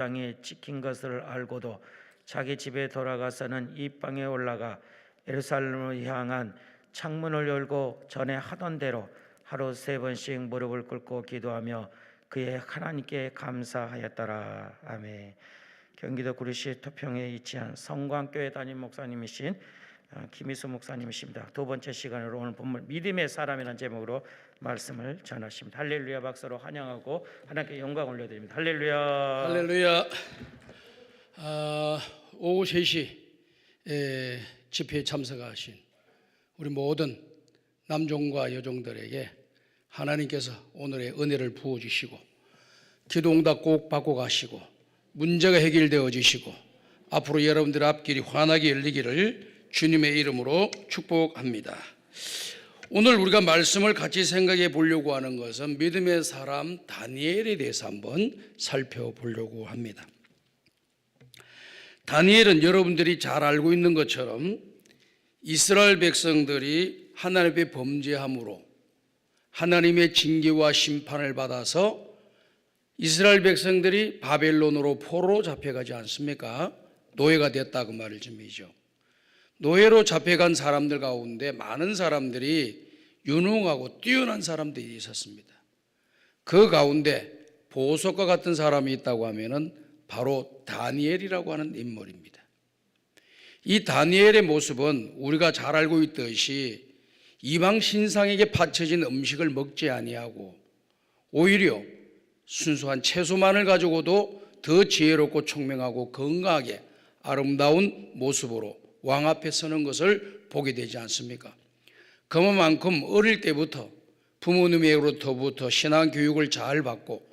땅에 찍힌 것을 알고도 자기 집에 돌아가서는 이 방에 올라가 예루살렘을 향한 창문을 열고 전에 하던 대로 하루 3번씩 무릎을 꿇고 기도하며 그의 하나님께 감사하였더라. 아멘. 경기도 구리시 토평에 위치한 성광교회 담임 목사님이신 김희수 목사님이십니다. 두 번째 시간으로 오늘 본문 믿음의 사람이라는 제목으로 말씀을 전하십니다. 할렐루야 박수로 환영하고 하나님께 영광 올려드립니다. 할렐루야. 할렐루야. 오후 3시 집회에 참석하신 우리 모든 남종과 여종들에게 하나님께서 오늘의 은혜를 부어주시고 기도응답 꼭 받고 가시고 문제가 해결되어지시고 앞으로 여러분들 앞길이 환하게 열리기를 주님의 이름으로 축복합니다. 오늘 우리가 말씀을 같이 생각해 보려고 하는 것은 믿음의 사람 다니엘에 대해서 한번 살펴보려고 합니다. 다니엘은 여러분들이 잘 알고 있는 것처럼 이스라엘 백성들이 하나님 앞에 범죄함으로 하나님의 징계와 심판을 받아서 이스라엘 백성들이 바벨론으로 포로로 잡혀가지 않습니까? 노예가 됐다 그 말을 좀이죠. 노예로 잡혀간 사람들 가운데 많은 사람들이 유능하고 뛰어난 사람들이 있었습니다. 그 가운데 보석과 같은 사람이 있다고 하면은 바로 다니엘이라고 하는 인물입니다. 이 다니엘의 모습은 우리가 잘 알고 있듯이 이방 신상에게 바쳐진 음식을 먹지 아니하고 오히려 순수한 채소만을 가지고도 더 지혜롭고 총명하고 건강하게 아름다운 모습으로 왕 앞에 서는 것을 보게 되지 않습니까? 그만큼 어릴 때부터 부모님으로부터 신앙 교육을 잘 받고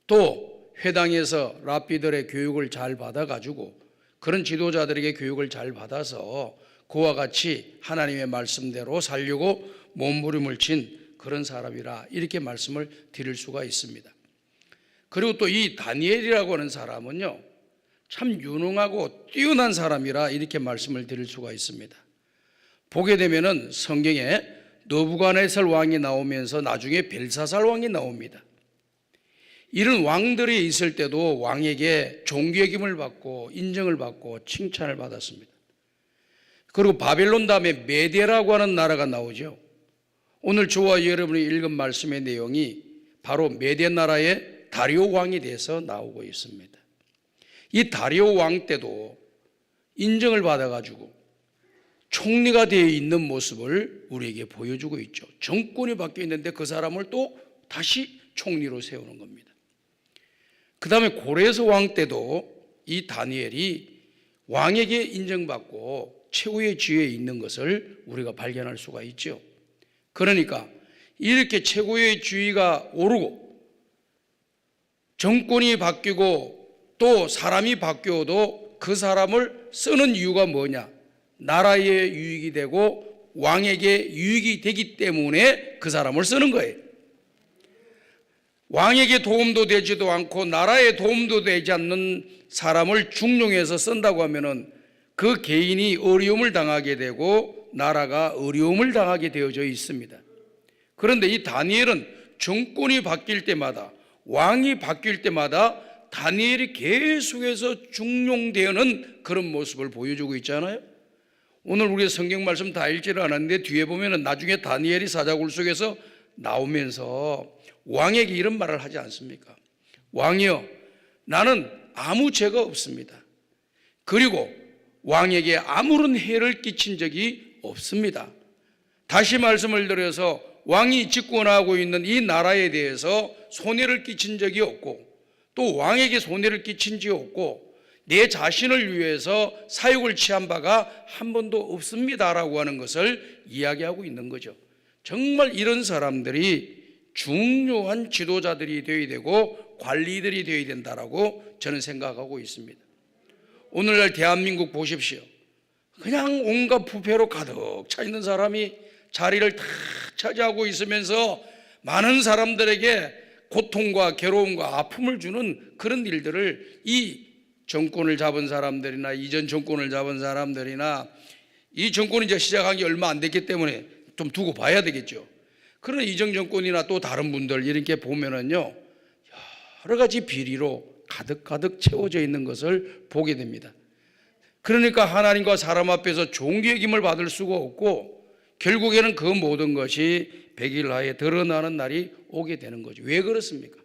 또 회당에서 랍비들의 교육을 잘 받아가지고 그런 지도자들에게 교육을 잘 받아서 그와 같이 하나님의 말씀대로 살려고 몸부림을 친 그런 사람이라 이렇게 말씀을 드릴 수가 있습니다. 그리고 또 이 다니엘이라고 하는 사람은요 참 유능하고 뛰어난 사람이라 이렇게 말씀을 드릴 수가 있습니다. 보게 되면은 성경에 느부갓네살 왕이 나오면서 나중에 벨사살 왕이 나옵니다. 이런 왕들이 있을 때도 왕에게 존귀여김을 받고 인정을 받고 칭찬을 받았습니다. 그리고 바벨론 다음에 메대라고 하는 나라가 나오죠. 오늘 저와 여러분이 읽은 말씀의 내용이 바로 메대 나라의 다리오 왕에 대해서 나오고 있습니다. 이 다리오 왕 때도 인정을 받아가지고 총리가 되어 있는 모습을 우리에게 보여주고 있죠. 정권이 바뀌어 있는데 그 사람을 또 다시 총리로 세우는 겁니다. 그 다음에 고레스 왕 때도 이 다니엘이 왕에게 인정받고 최후의 지위에 있는 것을 우리가 발견할 수가 있죠. 그러니까 이렇게 최고의 지위가 오르고 정권이 바뀌고 또 사람이 바뀌어도 그 사람을 쓰는 이유가 뭐냐? 나라의 유익이 되고 왕에게 유익이 되기 때문에 그 사람을 쓰는 거예요. 왕에게 도움도 되지도 않고 나라에 도움도 되지 않는 사람을 중용해서 쓴다고 하면은 그 개인이 어려움을 당하게 되고 나라가 어려움을 당하게 되어져 있습니다. 그런데 이 다니엘은 정권이 바뀔 때마다 왕이 바뀔 때마다 다니엘이 계속해서 중용되는 그런 모습을 보여주고 있잖아요. 오늘 우리 성경 말씀 다 읽지를 않았는데 뒤에 보면은 나중에 다니엘이 사자굴 속에서 나오면서 왕에게 이런 말을 하지 않습니까? 왕이여, 나는 아무 죄가 없습니다. 그리고 왕에게 아무런 해를 끼친 적이 없습니다. 다시 말씀을 드려서 왕이 집권하고 있는 이 나라에 대해서 손해를 끼친 적이 없고 또 왕에게 손해를 끼친 적이 없고 내 자신을 위해서 사욕을 취한 바가 한 번도 없습니다라고 하는 것을 이야기하고 있는 거죠. 정말 이런 사람들이 중요한 지도자들이 되어야 되고 관리들이 되어야 된다라고 저는 생각하고 있습니다. 오늘날 대한민국 보십시오. 그냥 온갖 부패로 가득 차 있는 사람이 자리를 다 차지하고 있으면서 많은 사람들에게 고통과 괴로움과 아픔을 주는 그런 일들을 이 정권을 잡은 사람들이나 이전 정권을 잡은 사람들이나 이 정권이 이제 시작한 게 얼마 안 됐기 때문에 좀 두고 봐야 되겠죠. 그런 이전 정권이나 또 다른 분들 이렇게 보면은요 여러 가지 비리로 가득가득 채워져 있는 것을 보게 됩니다. 그러니까 하나님과 사람 앞에서 종교 여김을 받을 수가 없고 결국에는 그 모든 것이 백일하에 드러나는 날이 오게 되는 거죠. 왜 그렇습니까?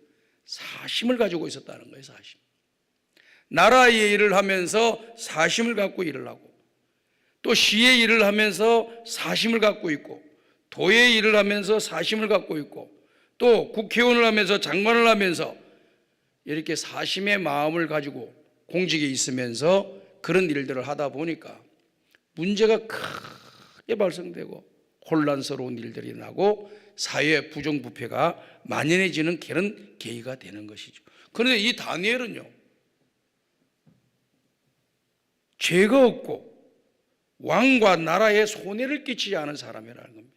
사심을 가지고 있었다는 거예요. 사심. 나라의 일을 하면서 사심을 갖고 일을 하고, 또 시의 일을 하면서 사심을 갖고 있고, 도의 일을 하면서 사심을 갖고 있고, 또 국회의원을 하면서 장관을 하면서 이렇게 사심의 마음을 가지고 공직에 있으면서 그런 일들을 하다 보니까 문제가 크게 발생되고 혼란스러운 일들이 나고 사회 부정부패가 만연해지는 그런 계기가 되는 것이죠. 그런데 이 다니엘은요, 죄가 없고 왕과 나라에 손해를 끼치지 않은 사람이라는 겁니다.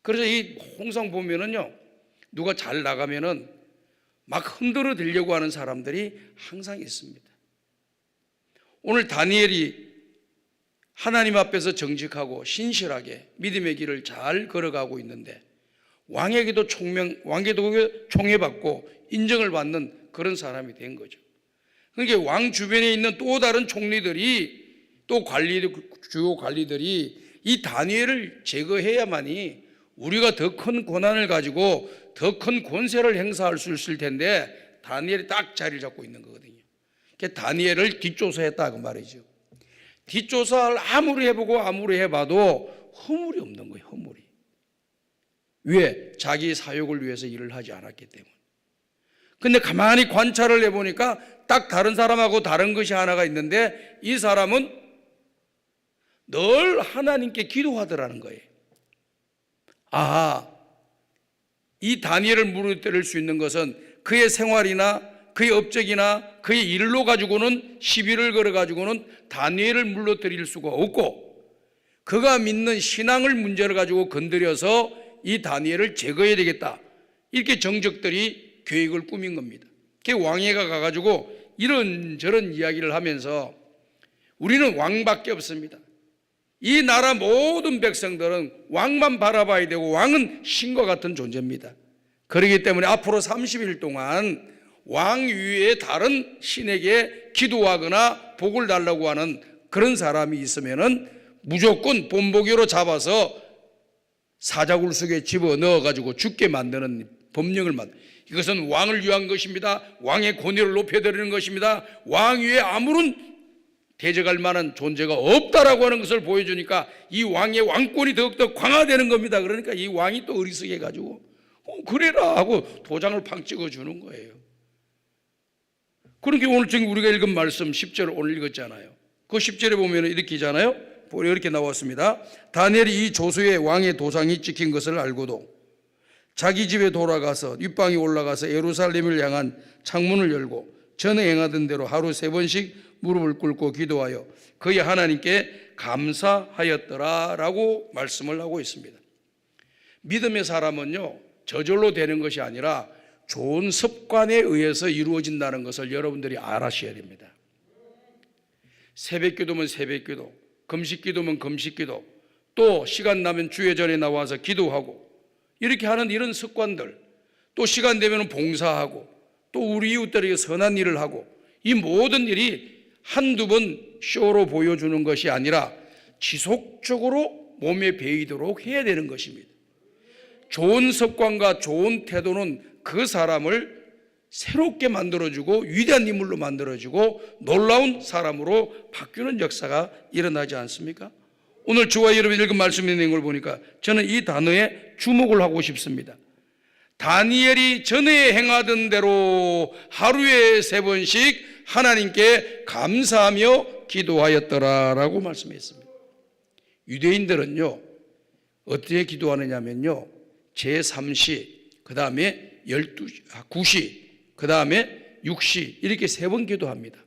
그래서 이 홍성 보면은요, 누가 잘 나가면은 막 흔들어 들려고 하는 사람들이 항상 있습니다. 오늘 다니엘이 하나님 앞에서 정직하고 신실하게 믿음의 길을 잘 걸어가고 있는데 왕에게도 총애받고 인정을 받는 그런 사람이 된 거죠. 그러니까 왕 주변에 있는 또 다른 총리들이 또 주요 관리들이 이 다니엘을 제거해야만이 우리가 더 큰 권한을 가지고 더 큰 권세를 행사할 수 있을 텐데 다니엘이 딱 자리를 잡고 있는 거거든요. 그러니까 다니엘을 뒷조사했다 그 말이죠. 뒷조사를 아무리 해보고 아무리 해봐도 허물이 없는 거예요. 허물이. 왜? 자기 사욕을 위해서 일을 하지 않았기 때문에. 근데 가만히 관찰을 해보니까 딱 다른 사람하고 다른 것이 하나가 있는데 이 사람은 늘 하나님께 기도하더라는 거예요. 아하, 이 다니엘을 무너뜨릴 수 있는 것은 그의 생활이나 그의 업적이나 그의 일로 가지고는 시비를 걸어가지고는 다니엘을 물러뜨릴 수가 없고, 그가 믿는 신앙을 문제를 가지고 건드려서 이 다니엘을 제거해야 되겠다, 이렇게 정적들이 계획을 꾸민 겁니다. 그 왕회가 가가지고 이런저런 이야기를 하면서 우리는 왕밖에 없습니다. 이 나라 모든 백성들은 왕만 바라봐야 되고 왕은 신과 같은 존재입니다. 그렇기 때문에 앞으로 30일 동안 왕 위에 다른 신에게 기도하거나 복을 달라고 하는 그런 사람이 있으면은 무조건 본보기로 잡아서 사자굴 속에 집어넣어 가지고 죽게 만드는 법령을 이것은 왕을 위한 것입니다. 왕의 권위를 높여드리는 것입니다. 왕 위에 아무런 대적할 만한 존재가 없다라고 하는 것을 보여주니까 이 왕의 왕권이 더욱더 강화되는 겁니다. 그러니까 이 왕이 또 어리석게 가지고 그래라 하고 도장을 팡 찍어주는 거예요. 그러니까 오늘 지금 우리가 읽은 말씀 10절을 오늘 읽었잖아요. 그 10절에 보면 이렇게잖아요. 이렇게 나왔습니다. 다니엘이 이 조수의 왕의 도장이 찍힌 것을 알고도 자기 집에 돌아가서 윗방에 올라가서 예루살렘을 향한 창문을 열고 전에 행하던 대로 하루 3번씩 무릎을 꿇고 기도하여 그의 하나님께 감사하였더라라고 말씀을 하고 있습니다. 믿음의 사람은요, 저절로 되는 것이 아니라 좋은 습관에 의해서 이루어진다는 것을 여러분들이 알아셔야 됩니다. 새벽기도면 새벽기도, 금식기도면 금식기도, 또 시간 나면 주회전에 나와서 기도하고 이렇게 하는 이런 습관들, 또 시간 되면 봉사하고 또 우리 이웃들에게 선한 일을 하고, 이 모든 일이 한두 번 쇼로 보여주는 것이 아니라 지속적으로 몸에 배이도록 해야 되는 것입니다. 좋은 습관과 좋은 태도는 그 사람을 새롭게 만들어주고 위대한 인물로 만들어주고 놀라운 사람으로 바뀌는 역사가 일어나지 않습니까? 오늘 저와 여러분이 읽은 말씀에 있는 걸 보니까 저는 이 단어에 주목을 하고 싶습니다. 다니엘이 전에 행하던 대로 하루에 3번씩 하나님께 감사하며 기도하였더라라고 말씀했습니다. 유대인들은요, 어떻게 기도하느냐면요, 제3시, 그 다음에 9시, 그 다음에 6시 이렇게 3번 기도합니다.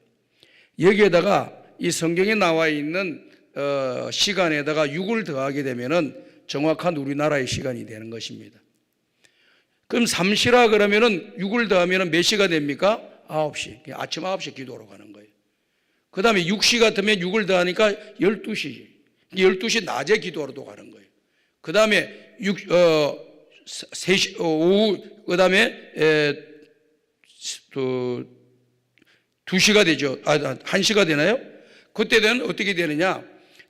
여기에다가 이 성경에 나와 있는 시간에다가 6을 더하게 되면은 정확한 우리나라의 시간이 되는 것입니다. 그럼 3시라 그러면은 6을 더하면은 몇 시가 됩니까? 9시. 아침 9시에 기도하러 가는 거예요. 그 다음에 6시 같으면 6을 더하니까 12시. 12시 낮에 기도하러도 가는 거예요. 그 다음에 3시, 오후, 그 다음에 2시가 되죠. 1시가 되나요? 그때 되면 어떻게 되느냐?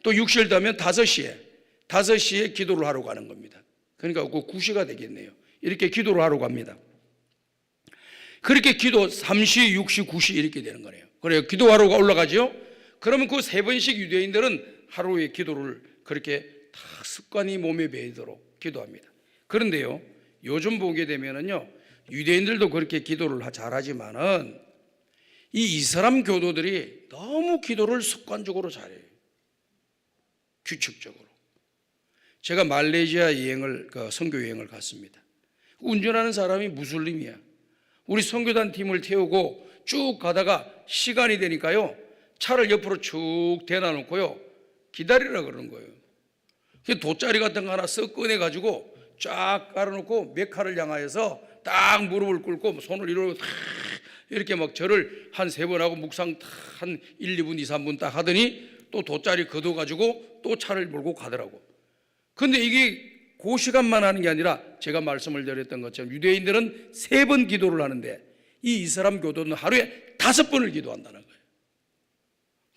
또 6시를 더하면 5시에 기도를 하러 가는 겁니다. 그러니까 그 9시가 되겠네요. 이렇게 기도를 하러 갑니다. 그렇게 기도 3시, 6시, 9시 이렇게 되는 거네요. 그래요. 기도하러 올라가죠. 그러면 그 3번씩 유대인들은 하루에 기도를 그렇게 다 습관이 몸에 배이도록 기도합니다. 그런데요, 요즘 보게 되면은요, 유대인들도 그렇게 기도를 잘하지만은 이 이슬람 교도들이 너무 기도를 습관적으로 잘해요. 규칙적으로. 제가 말레이시아 선교 여행을 갔습니다. 운전하는 사람이 무슬림이야. 우리 선교단 팀을 태우고 쭉 가다가 시간이 되니까요, 차를 옆으로 쭉 대놔놓고요, 기다리라 그러는 거예요. 돗자리 같은 거 하나 쓱 꺼내가지고 쫙 깔아놓고 메카를 향하여서 딱 무릎을 꿇고 손을 이렇게 막 절을 한 3번 하고 묵상 한 1, 2분, 2, 3분 딱 하더니 또 돗자리 걷어가지고 또 차를 몰고 가더라고. 근데 이게 그 시간만 하는 게 아니라 제가 말씀을 드렸던 것처럼 유대인들은 3번 기도를 하는데 이 이슬람 교도는 하루에 5번을 기도한다는 거예요.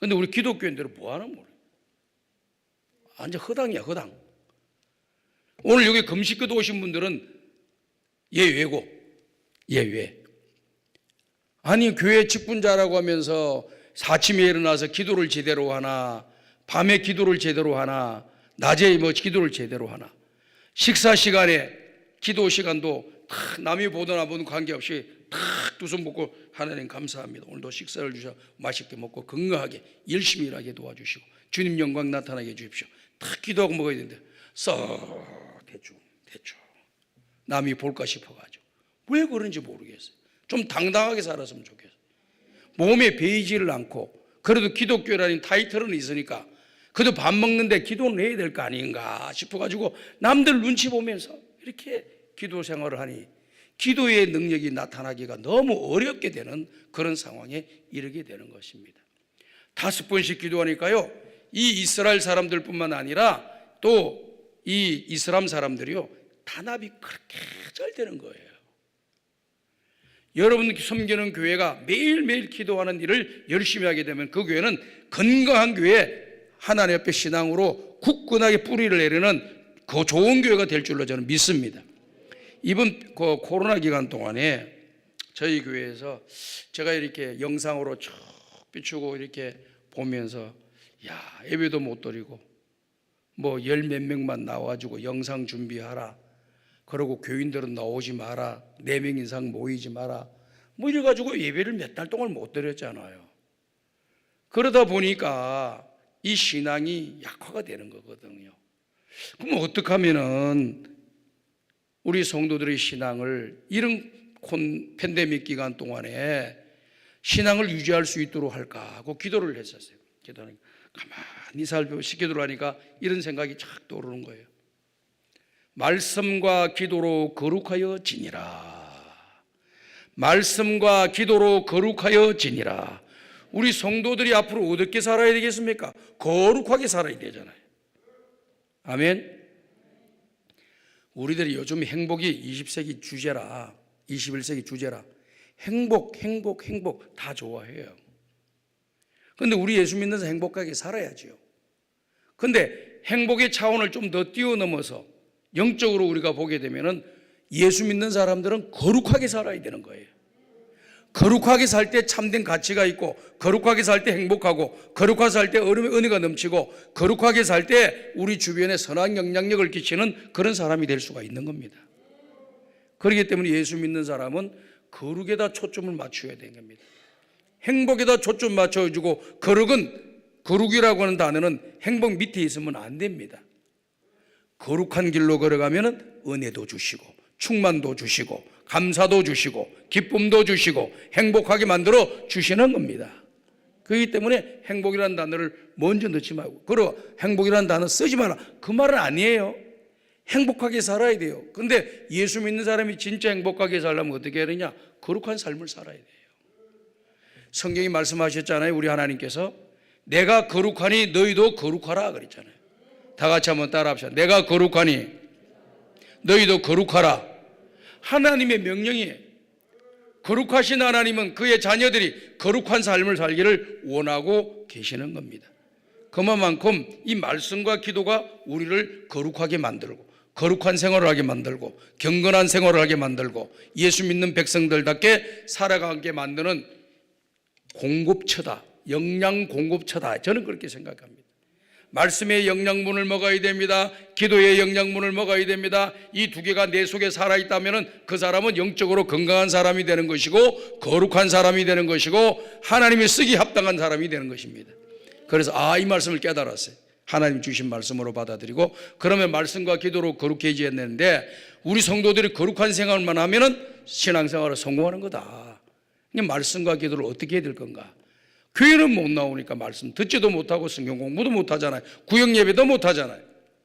근데 우리 기독교인들은 뭐 하나 모르요. 완전 허당이야, 허당. 오늘 여기 금식기도 오신 분들은 예외고, 예외. 아니, 교회 직분자라고 하면서 아침에 일어나서 기도를 제대로 하나, 밤에 기도를 제대로 하나, 낮에 기도를 제대로 하나, 식사 시간에 기도 시간도 탁 남이 보든 안 보든 관계없이 탁 두 손 먹고 하나님 감사합니다. 오늘도 식사를 주셔 맛있게 먹고 건강하게 열심히 일하게 도와주시고 주님 영광 나타나게 해주십시오. 탁 기도하고 먹어야 되는데 대충 남이 볼까 싶어가지고 왜 그런지 모르겠어요. 좀 당당하게 살았으면 좋겠어요. 몸에 베이지를 않고 그래도 기독교라는 타이틀은 있으니까 그래도 밥 먹는데 기도는 해야 될 거 아닌가 싶어가지고 남들 눈치 보면서 이렇게 기도 생활을 하니 기도의 능력이 나타나기가 너무 어렵게 되는 그런 상황에 이르게 되는 것입니다. 5번씩 기도하니까요, 이 이스라엘 사람들뿐만 아니라 또 이 이슬람 사람들이요, 단합이 그렇게 잘 되는 거예요. 여러분 섬기는 교회가 매일매일 기도하는 일을 열심히 하게 되면 그 교회는 건강한 교회, 하나님 앞에 신앙으로 굳건하게 뿌리를 내리는 그 좋은 교회가 될 줄로 저는 믿습니다. 이번 코로나 기간 동안에 저희 교회에서 제가 이렇게 영상으로 쭉 비추고 이렇게 보면서 예배도 못 드리고 뭐 10몇 명만 나와가지고 영상 준비하라, 그러고 교인들은 나오지 마라, 4명 이상 모이지 마라, 뭐 이래가지고 예배를 몇 달 동안 못 드렸잖아요. 그러다 보니까 이 신앙이 약화가 되는 거거든요. 그럼 어떻게 하면은 우리 성도들의 신앙을 이런 팬데믹 기간 동안에 신앙을 유지할 수 있도록 할까 하고 기도를 했었어요. 기도하니까 가만히 살펴보시 기도를 하니까 이런 생각이 착 떠오르는 거예요. 말씀과 기도로 거룩하여 지니라. 말씀과 기도로 거룩하여 지니라. 우리 성도들이 앞으로 어떻게 살아야 되겠습니까? 거룩하게 살아야 되잖아요. 아멘. 우리들이 요즘 행복이 20세기 주제라, 21세기 주제라. 행복 다 좋아해요. 그런데 우리 예수 믿는 사람 행복하게 살아야지요. 그런데 행복의 차원을 좀 더 뛰어넘어서 영적으로 우리가 보게 되면은 예수 믿는 사람들은 거룩하게 살아야 되는 거예요. 거룩하게 살 때 참된 가치가 있고, 거룩하게 살 때 행복하고, 거룩하게 살 때 은혜가 넘치고, 거룩하게 살 때 우리 주변에 선한 영향력을 끼치는 그런 사람이 될 수가 있는 겁니다. 그렇기 때문에 예수 믿는 사람은 거룩에다 초점을 맞춰야 되는 겁니다. 행복에다 초점 맞춰주고, 거룩이라고 하는 단어는 행복 밑에 있으면 안 됩니다. 거룩한 길로 걸어가면 은혜도 주시고, 충만도 주시고, 감사도 주시고, 기쁨도 주시고, 행복하게 만들어 주시는 겁니다. 그렇기 때문에 행복이라는 단어를 먼저 넣지 말고, 그리고 행복이라는 단어 쓰지 마라, 그 말은 아니에요. 행복하게 살아야 돼요. 근데 예수 믿는 사람이 진짜 행복하게 살려면 어떻게 해야 되냐? 거룩한 삶을 살아야 돼요. 성경이 말씀하셨잖아요. 우리 하나님께서 내가 거룩하니 너희도 거룩하라 그랬잖아요. 다 같이 한번 따라 합시다. 내가 거룩하니 너희도 거룩하라. 하나님의 명령이에요. 거룩하신 하나님은 그의 자녀들이 거룩한 삶을 살기를 원하고 계시는 겁니다. 그만큼 이 말씀과 기도가 우리를 거룩하게 만들고 거룩한 생활을 하게 만들고 경건한 생활을 하게 만들고 예수 믿는 백성들답게 살아가게 만드는 공급처다. 영양 공급처다. 저는 그렇게 생각합니다. 말씀의 영양분을 먹어야 됩니다. 기도의 영양분을 먹어야 됩니다. 이 두 개가 내 속에 살아있다면 그 사람은 영적으로 건강한 사람이 되는 것이고 거룩한 사람이 되는 것이고 하나님이 쓰기 합당한 사람이 되는 것입니다. 그래서 이 말씀을 깨달았어요. 하나님 주신 말씀으로 받아들이고 그러면 말씀과 기도로 거룩해져야 되는데 우리 성도들이 거룩한 생활만 하면은 신앙생활을 성공하는 거다. 그냥 말씀과 기도를 어떻게 해야 될 건가? 교회는 못 나오니까 말씀 듣지도 못하고 성경 공부도 못하잖아요. 구역 예배도 못하잖아요.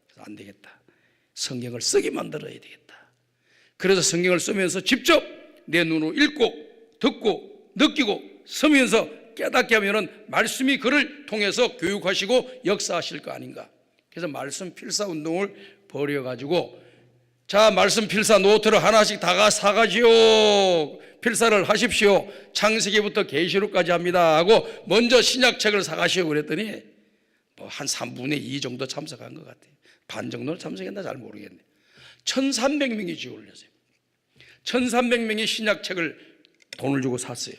그래서 안 되겠다. 성경을 쓰게 만들어야 되겠다. 그래서 성경을 쓰면서 직접 내 눈으로 읽고 듣고 느끼고 쓰면서 깨닫게 하면은 말씀이 그를 통해서 교육하시고 역사하실 거 아닌가. 그래서 말씀 필사 운동을 벌여가지고 자 말씀 필사 노트를 하나씩 다 사가지요. 필사를 하십시오. 창세기부터 계시록까지 합니다 하고 먼저 신약책을 사가시오 그랬더니 뭐 한 3분의 2 정도 참석한 것 같아요. 반 정도는 참석했나 잘 모르겠네. 1300명이 지원을 했어요. 1300명이 신약책을 돈을 주고 샀어요.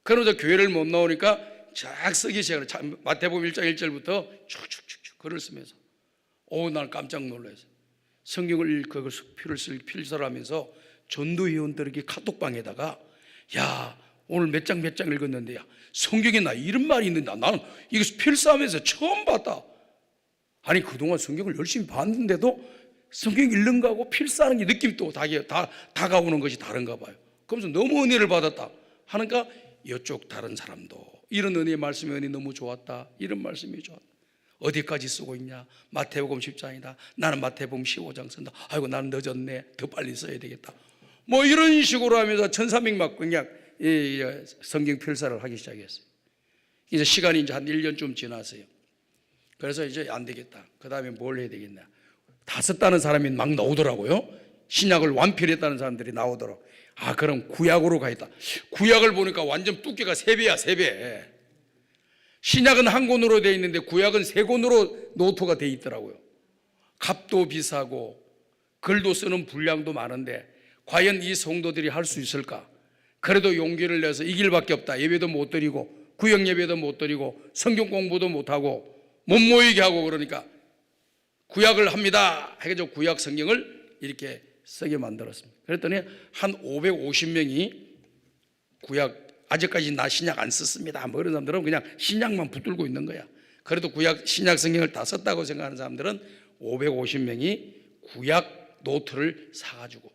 그러면서 교회를 못 나오니까 쫙 쓰기 시작을 마태복음 1장 1절부터 쭉쭉쭉쭉 글을 쓰면서 난 깜짝 놀랐어요. 성경을 필사를 하면서 전도위원들에게 카톡방에다가 야 오늘 몇 장 읽었는데 야 성경에 나 이런 말이 있는데 나는 이거 필사하면서 처음 봤다. 아니 그동안 성경을 열심히 봤는데도 성경 읽는 거하고 필사하는 게 느낌이 또 다가오는 것이 다른가 봐요. 그러면서 너무 은혜를 받았다 하니까 이쪽 다른 사람도 이런 은혜의 말씀의 은혜 너무 좋았다. 이런 말씀이 좋았다. 어디까지 쓰고 있냐? 마태복음 10장이다. 나는 마태복음 15장 쓴다. 아이고 나는 늦었네. 더 빨리 써야 되겠다. 뭐 이런 식으로 하면서 1300막 그냥 성경 필사를 하기 시작했어요. 이제 시간이 이제 한 1년쯤 지났어요. 그래서 이제 안 되겠다. 그 다음에 뭘 해야 되겠냐? 다 썼다는 사람이 막 나오더라고요. 신약을 완필했다는 사람들이 나오더라고요. 그럼 구약으로 가야겠다. 구약을 보니까 완전 두께가 3배야 3배. 신약은 한 권으로 되어 있는데 구약은 3권으로 노트가 되어 있더라고요. 값도 비싸고 글도 쓰는 분량도 많은데 과연 이 성도들이 할 수 있을까? 그래도 용기를 내서 이 길밖에 없다. 예배도 못 드리고 구역 예배도 못 드리고 성경 공부도 못하고 못 모이게 하고 그러니까 구약을 합니다 해가지고 구약 성경을 이렇게 쓰게 만들었습니다. 그랬더니 한 550명이 구약 아직까지 나 신약 안 썼습니다 뭐 이런 사람들은 그냥 신약만 붙들고 있는 거야. 그래도 구약 신약 성경을 다 썼다고 생각하는 사람들은 550명이 구약 노트를 사가지고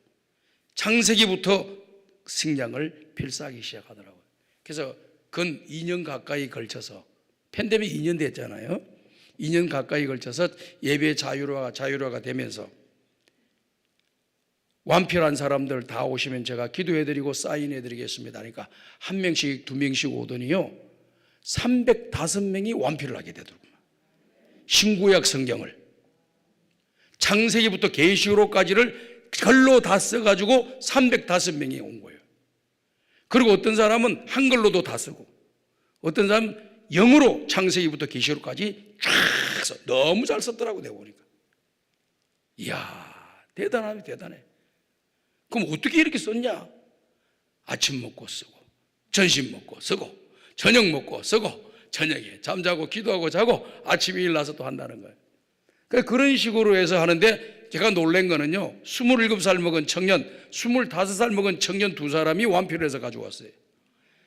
창세기부터 성경을 필사하기 시작하더라고요. 그래서 근 2년 가까이 걸쳐서 팬데믹 2년 됐잖아요. 2년 가까이 걸쳐서 예배 자율화가 되면서 완필한 사람들 다 오시면 제가 기도해드리고 사인해드리겠습니다 하니까 한 명씩 두 명씩 오더니요 305명이 완필을 하게 되더라고요. 신구약 성경을 창세기부터 계시록까지를 글로 다 써가지고 305명이 온 거예요. 그리고 어떤 사람은 한글로도 다 쓰고 어떤 사람은 영어로 창세기부터 계시록까지 쫙 써. 너무 잘 썼더라고 내가 보니까. 이야 대단해. 그럼 어떻게 이렇게 썼냐? 아침 먹고 쓰고 점심 먹고 쓰고 저녁 먹고 쓰고 저녁에 잠자고 기도하고 자고 아침에 일어나서 또 한다는 거예요. 그런 식으로 해서 하는데 제가 놀란 거는요 27살 먹은 청년 25살 먹은 청년 두 사람이 완필을 해서 가져왔어요.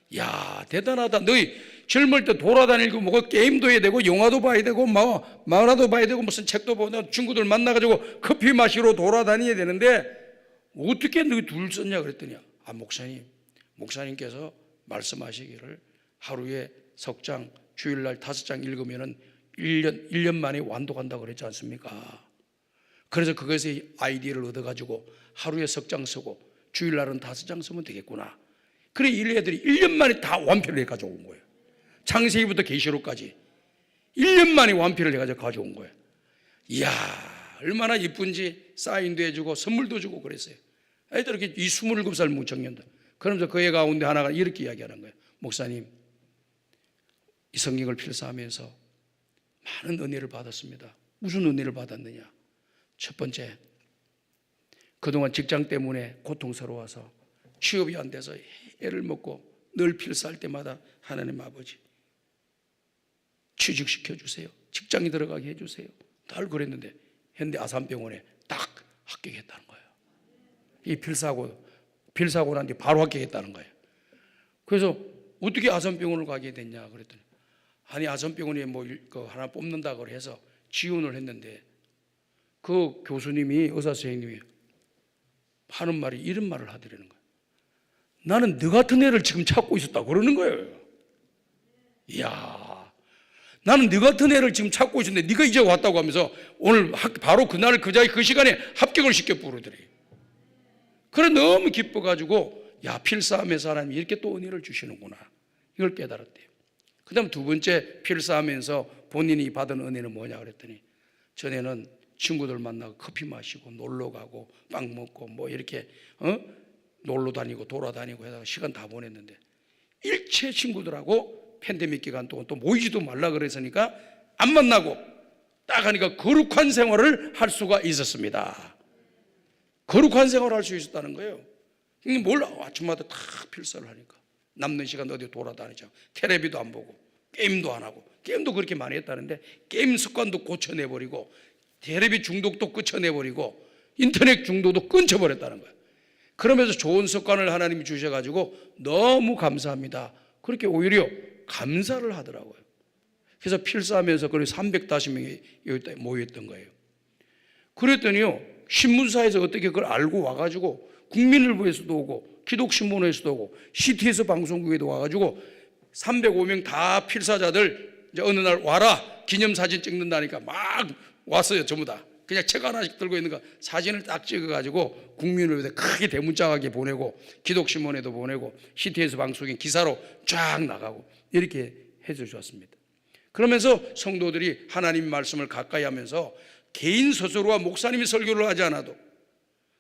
이야 대단하다. 너희 젊을 때 돌아다니고 뭐 게임도 해야 되고 영화도 봐야 되고 뭐 만화도 봐야 되고 무슨 책도 보고 친구들 만나가지고 커피 마시러 돌아다녀야 되는데 어떻게 너희 둘 썼냐 그랬더니 목사님께서 말씀하시기를 하루에 석장 주일날 5장 읽으면은 1년 만에 완독한다고 그랬지 않습니까? 그래서 그것에 아이디어를 얻어가지고 하루에 석장 쓰고 주일날은 5장 쓰면 되겠구나. 그래 이 애들이 1년 만에 다 완필을 해가지고 온 거예요. 창세기부터 계시록까지 1년 만에 완필을 해가지고 가져온 거예요. 이야 얼마나 이쁜지 사인도 해주고 선물도 주고 그랬어요. 애들 이렇게 이 27살 무청년들 그러면서 그의 가운데 하나가 이렇게 이야기하는 거예요. 목사님, 이 성경을 필사하면서 많은 은혜를 받았습니다. 무슨 은혜를 받았느냐? 첫 번째, 그동안 직장 때문에 고통스러워서 취업이 안 돼서 애를 먹고 늘 필사할 때마다 하나님 아버지 취직시켜 주세요. 직장에 들어가게 해주세요. 늘 그랬는데 현대 아산병원에 딱 합격했다는 거예요. 이 필사하고 난 뒤에 바로 합격했다는 거예요. 그래서 어떻게 아산병원을 가게 됐냐 그랬더니 아니 아산병원에 뭐 하나 뽑는다고 해서 지원을 했는데 그 교수님이 의사 선생님이 하는 말이 이런 말을 하더라는 거예요. 나는 너 같은 애를 지금 찾고 있었다고 그러는 거예요. 이야, 나는 너 같은 애를 지금 찾고 있었는데 네가 이제 왔다고 하면서 오늘 바로 그날 그 시간에 합격을 시켜 부르더래. 그래 너무 기뻐가지고 야 필사하면서 하나님이 이렇게 또 은혜를 주시는구나 이걸 깨달았대요. 그 다음 두 번째 필사하면서 본인이 받은 은혜는 뭐냐 그랬더니 전에는 친구들 만나고 커피 마시고 놀러 가고 빵 먹고 뭐 이렇게 놀러 다니고 돌아다니고 해서 시간 다 보냈는데 일체 친구들하고 팬데믹 기간 동안 또 모이지도 말라 그랬으니까 안 만나고 딱 하니까 거룩한 생활을 할 수가 있었습니다. 거룩한 생활을 할 수 있었다는 거예요. 뭘 아침마다 다 필사를 하니까 남는 시간 어디 돌아다니자 텔레비도 안 보고 게임도 안 하고 게임도 그렇게 많이 했다는데 게임 습관도 고쳐내버리고 텔레비 중독도 끊쳐내버리고 인터넷 중독도 끊쳐버렸다는 거예요. 그러면서 좋은 습관을 하나님이 주셔가지고 너무 감사합니다. 그렇게 오히려 감사를 하더라고요. 그래서 필사하면서 거의 350명이 여기 모였던 거예요. 그랬더니요 신문사에서 어떻게 그걸 알고 와가지고 국민일보에서도 오고 기독신문에서도 오고 CTS 방송국에도 와가지고 305명 다 필사자들 이제 어느 날 와라 기념사진 찍는다니까 막 왔어요. 전부 다 그냥 책 하나씩 들고 있는 거 사진을 딱 찍어가지고 국민을위해 크게 대문짝하게 보내고 기독신문에도 보내고 CTS 방송인 기사로 쫙 나가고 이렇게 해주셨습니다. 그러면서 성도들이 하나님 말씀을 가까이 하면서 개인 스스로와 목사님이 설교를 하지 않아도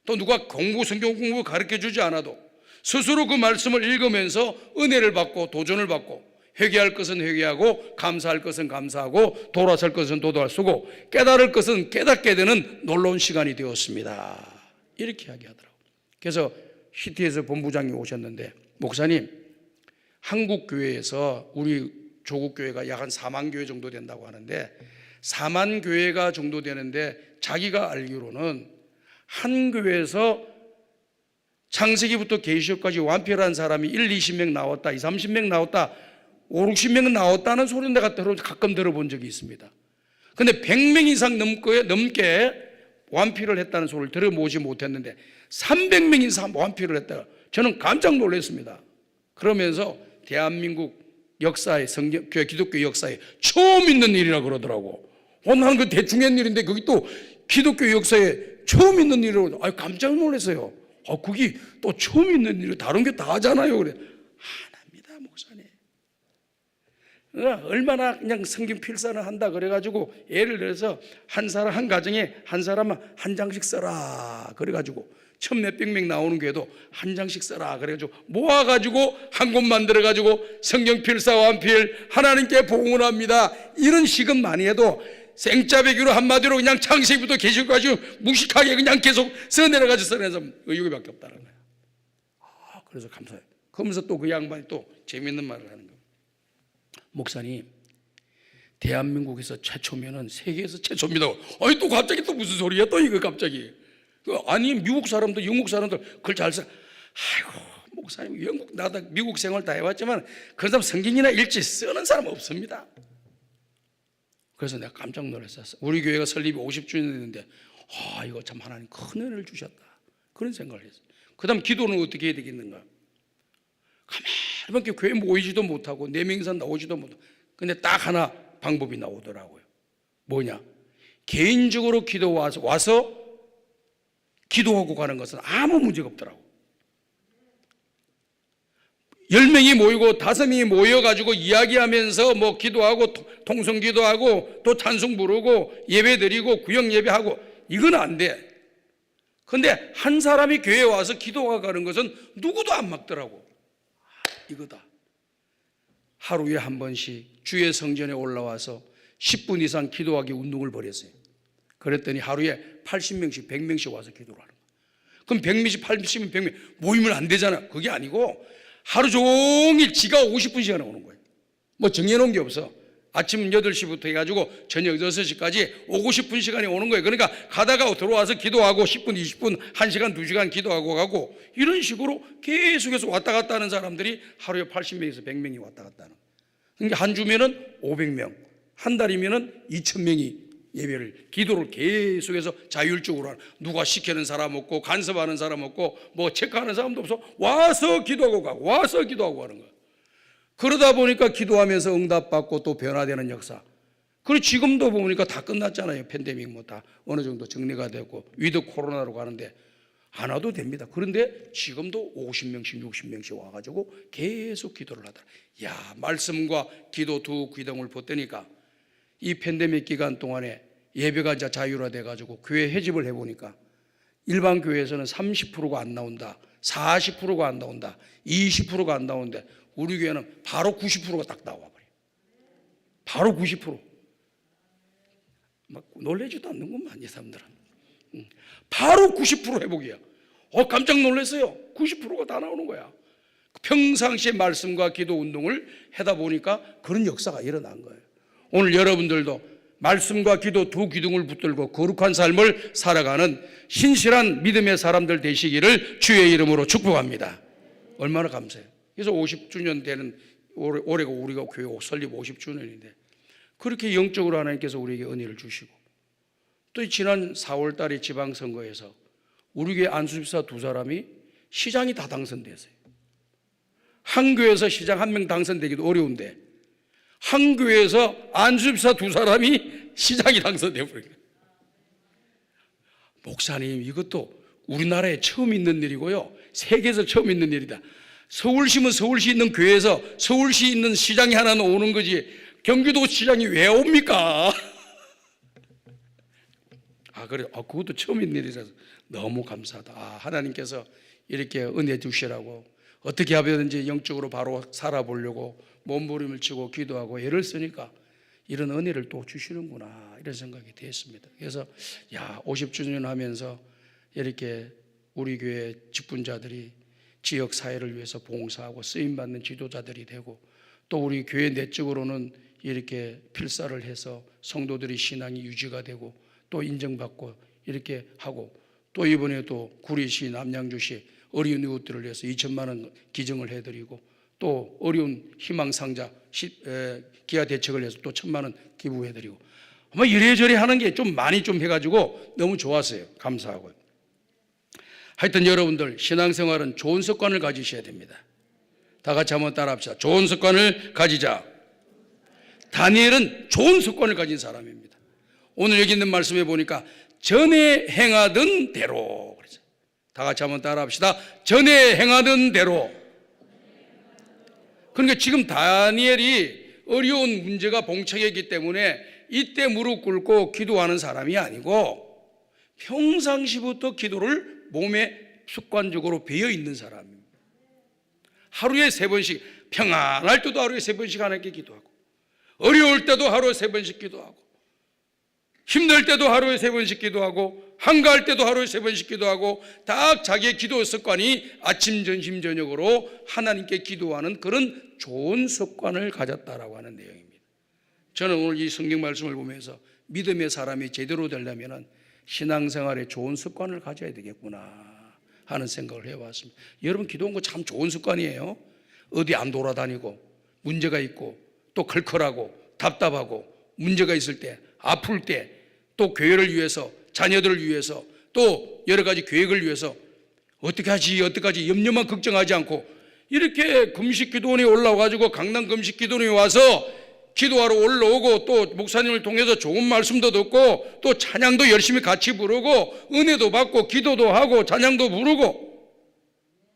또 누가 성경 공부 가르쳐주지 않아도 스스로 그 말씀을 읽으면서 은혜를 받고 도전을 받고 회개할 것은 회개하고 감사할 것은 감사하고 돌아설 것은 도돌아서고 깨달을 것은 깨닫게 되는 놀라운 시간이 되었습니다. 이렇게 이야기하더라고요. 그래서 CTS 본부장이 오셨는데 목사님 한국 교회에서 우리 조국 교회가 약 한 4만 교회 정도 된다고 하는데 4만 교회가 정도 되는데 자기가 알기로는 한 교회에서 창세기부터 계시록까지 완필한 사람이 1, 20명 나왔다 2, 30명 나왔다 5, 60명은 나왔다는 소리는 내가 가끔 들어본 적이 있습니다. 그런데 100명 이상 넘게 완필을 했다는 소리를 들어보지 못했는데 300명 이상 완필을 했다. 저는 깜짝 놀랐습니다. 그러면서 대한민국 역사에 기독교 역사에 처음 있는 일이라 그러더라고. 나는 그 대충 한 일인데 그게 또 기독교 역사에 처음 있는 일이라고. 깜짝 놀랐어요. 그게 또 처음 있는 일이고 다른 게 다 하잖아요. 그래. 하나입니다, 목사님. 얼마나 그냥 성경 필사를 한다 그래가지고 예를 들어서 한 사람 한 가정에 한 사람은 한 장씩 써라 그래가지고 1,000몇백 명 나오는 교회도 한 장씩 써라 그래가지고 모아가지고 한 곳 만들어가지고 성경 필사 완필 하나님께 봉헌합니다 이런 식은 많이 해도 생짜배기로 한마디로 그냥 창세기부터 계시록까지 무식하게 그냥 계속 써내려가지고 써내서 의욕이밖에 없다는 거예요. 그래서 감사해요. 그러면서 또 그 양반이 또 재미있는 말을 하는 거예요. 목사님 대한민국에서 최초면은 세계에서 최초입니다. 또 갑자기 또 무슨 소리야 또 이거 갑자기. 아니 미국 사람들 영국 사람들 그걸 잘 써. 아이고 목사님 영국 나도 미국 생활 다 해봤지만 그런 사람 성경이나 읽지 쓰는 사람 없습니다. 그래서 내가 깜짝 놀랐어요. 우리 교회가 설립이 50주년 됐는데 이거 참 하나님 큰 은혜를 주셨다 그런 생각을 했어요. 그 다음 기도는 어떻게 해야 되겠는가. 가만히 교회 모이지도 못하고 4명 이상 나오지도 못하고 근데 딱 하나 방법이 나오더라고요. 뭐냐, 개인적으로 기도 와서 기도하고 가는 것은 아무 문제가 없더라고. 10명이 모이고 5명이 모여가지고 이야기하면서 뭐 기도하고 통성 기도하고 또 찬송 부르고 예배 드리고 구역 예배하고 이건 안 돼. 근데 한 사람이 교회에 와서 기도가 가는 것은 누구도 안 막더라고. 이거다. 하루에 한 번씩 주의 성전에 올라와서 10분 이상 기도하기 운동을 벌였어요. 그랬더니 하루에 80명씩 100명씩 와서 기도를 하는 거예요. 그럼 100명씩 80명 100명 모이면 안 되잖아. 그게 아니고 하루 종일 지가 오고 싶은 시간에 오는 거예요. 뭐 정해놓은 게 없어. 아침 8시부터 해가지고 저녁 6시까지 오고 싶은 시간에 오는 거예요. 그러니까 가다가 들어와서 기도하고 10분, 20분, 1시간, 2시간 기도하고 가고 이런 식으로 계속해서 왔다 갔다 하는 사람들이 하루에 80명에서 100명이 왔다 갔다 하는 거예요. 그러니까 한 주면은 500명, 한 달이면은 2000명이 예배를, 기도를 계속해서 자율적으로 하는, 누가 시키는 사람 없고 간섭하는 사람 없고 뭐 체크하는 사람도 없어. 와서 기도하고 가고 와서 기도하고 하는 거예요. 그러다 보니까 기도하면서 응답받고 또 변화되는 역사. 그리고 지금도 보니까 다 끝났잖아요. 팬데믹 뭐 다 어느 정도 정리가 되고 위드 코로나로 가는데 안 와도 됩니다. 그런데 지금도 50명씩 60명씩 와가지고 계속 기도를 하더라. 야, 말씀과 기도 두 귀동을 붙더니까 이 팬데믹 기간 동안에 예배가 이제 자율화돼 가지고 교회 해집을 해보니까 일반 교회에서는 30%가 안 나온다, 40%가 안 나온다, 20%가 안 나오는데 우리 교회는 바로 90%가 딱 나와버려요. 바로 90%. 막 놀라지도 않는구만 이 사람들은. 바로 90% 회복이야. 깜짝 놀랐어요. 90%가 다 나오는 거야. 평상시에 말씀과 기도 운동을 하다 보니까 그런 역사가 일어난 거예요. 오늘 여러분들도 말씀과 기도 두 기둥을 붙들고 거룩한 삶을 살아가는 신실한 믿음의 사람들 되시기를 주의 이름으로 축복합니다. 얼마나 감사해요. 그래서 50주년 되는 올해가 우리가 교회 설립 50주년인데 그렇게 영적으로 하나님께서 우리에게 은혜를 주시고 또 지난 4월 달에 지방선거에서 우리 교회 안수집사 두 사람이 시장이 다 당선됐어요. 한 교회에서 시장 한 명 당선되기도 어려운데 한 교회에서 안수집사 두 사람이 시장이 당선돼 버린 거예요. 목사님, 이것도 우리나라에 처음 있는 일이고요. 세계에서 처음 있는 일이다. 서울시면 서울시 있는 교회에서 서울시 있는 시장이 하나 오는 거지 경기도 시장이 왜 옵니까? 그래. 그것도 처음 있는 일이라서 너무 감사하다. 하나님께서 이렇게 은혜 주시라고 어떻게 하든지 영적으로 바로 살아보려고 몸부림을 치고 기도하고 애를 쓰니까 이런 은혜를 또 주시는구나 이런 생각이 됐습니다. 그래서 50주년 하면서 이렇게 우리 교회 직분자들이 지역 사회를 위해서 봉사하고 쓰임받는 지도자들이 되고 또 우리 교회 내적으로는 이렇게 필사를 해서 성도들이 신앙이 유지가 되고 또 인정받고 이렇게 하고 또 이번에 또 구리시 남양주시 어려운 이웃들을 위해서 2천만 원 기증을 해드리고 또 어려운 희망상자 기아 대책을 해서 또 1,000만 원 기부해드리고 뭐 이래저래 하는 게 좀 많이 좀 해가지고 너무 좋았어요. 감사하고요. 하여튼 여러분들 신앙생활은 좋은 습관을 가지셔야 됩니다. 다 같이 한번 따라합시다. 좋은 습관을 가지자. 다니엘은 좋은 습관을 가진 사람입니다. 오늘 여기 있는 말씀에 보니까 전에 행하던 대로 그래서 다 같이 한번 따라합시다. 전에 행하던 대로. 그러니까 지금 다니엘이 어려운 문제가 봉착했기 때문에 이때 무릎 꿇고 기도하는 사람이 아니고 평상시부터 기도를 몸에 습관적으로 배어 있는 사람입니다. 하루에 3번씩 평안할 때도 하루에 3번씩 하나님께 기도하고 어려울 때도 하루에 3번씩 기도하고 힘들 때도 하루에 3번씩 기도하고 한가할 때도 하루에 3번씩 기도하고 딱 자기의 기도 습관이 아침, 점심, 저녁으로 하나님께 기도하는 그런 좋은 습관을 가졌다라고 하는 내용입니다. 저는 오늘 이 성경 말씀을 보면서 믿음의 사람이 제대로 되려면 신앙생활에 좋은 습관을 가져야 되겠구나 하는 생각을 해왔습니다. 여러분 기도한 거 참 좋은 습관이에요. 어디 안 돌아다니고 문제가 있고 또 컬컬하고 답답하고 문제가 있을 때 아플 때 또 교회를 위해서 자녀들을 위해서 또 여러 가지 계획을 위해서 어떻게 하지 염려만 걱정하지 않고 이렇게 금식기도원에 올라와가지고 강남 금식기도원에 와서 기도하러 올라오고 또 목사님을 통해서 좋은 말씀도 듣고 또 찬양도 열심히 같이 부르고 은혜도 받고 기도도 하고 찬양도 부르고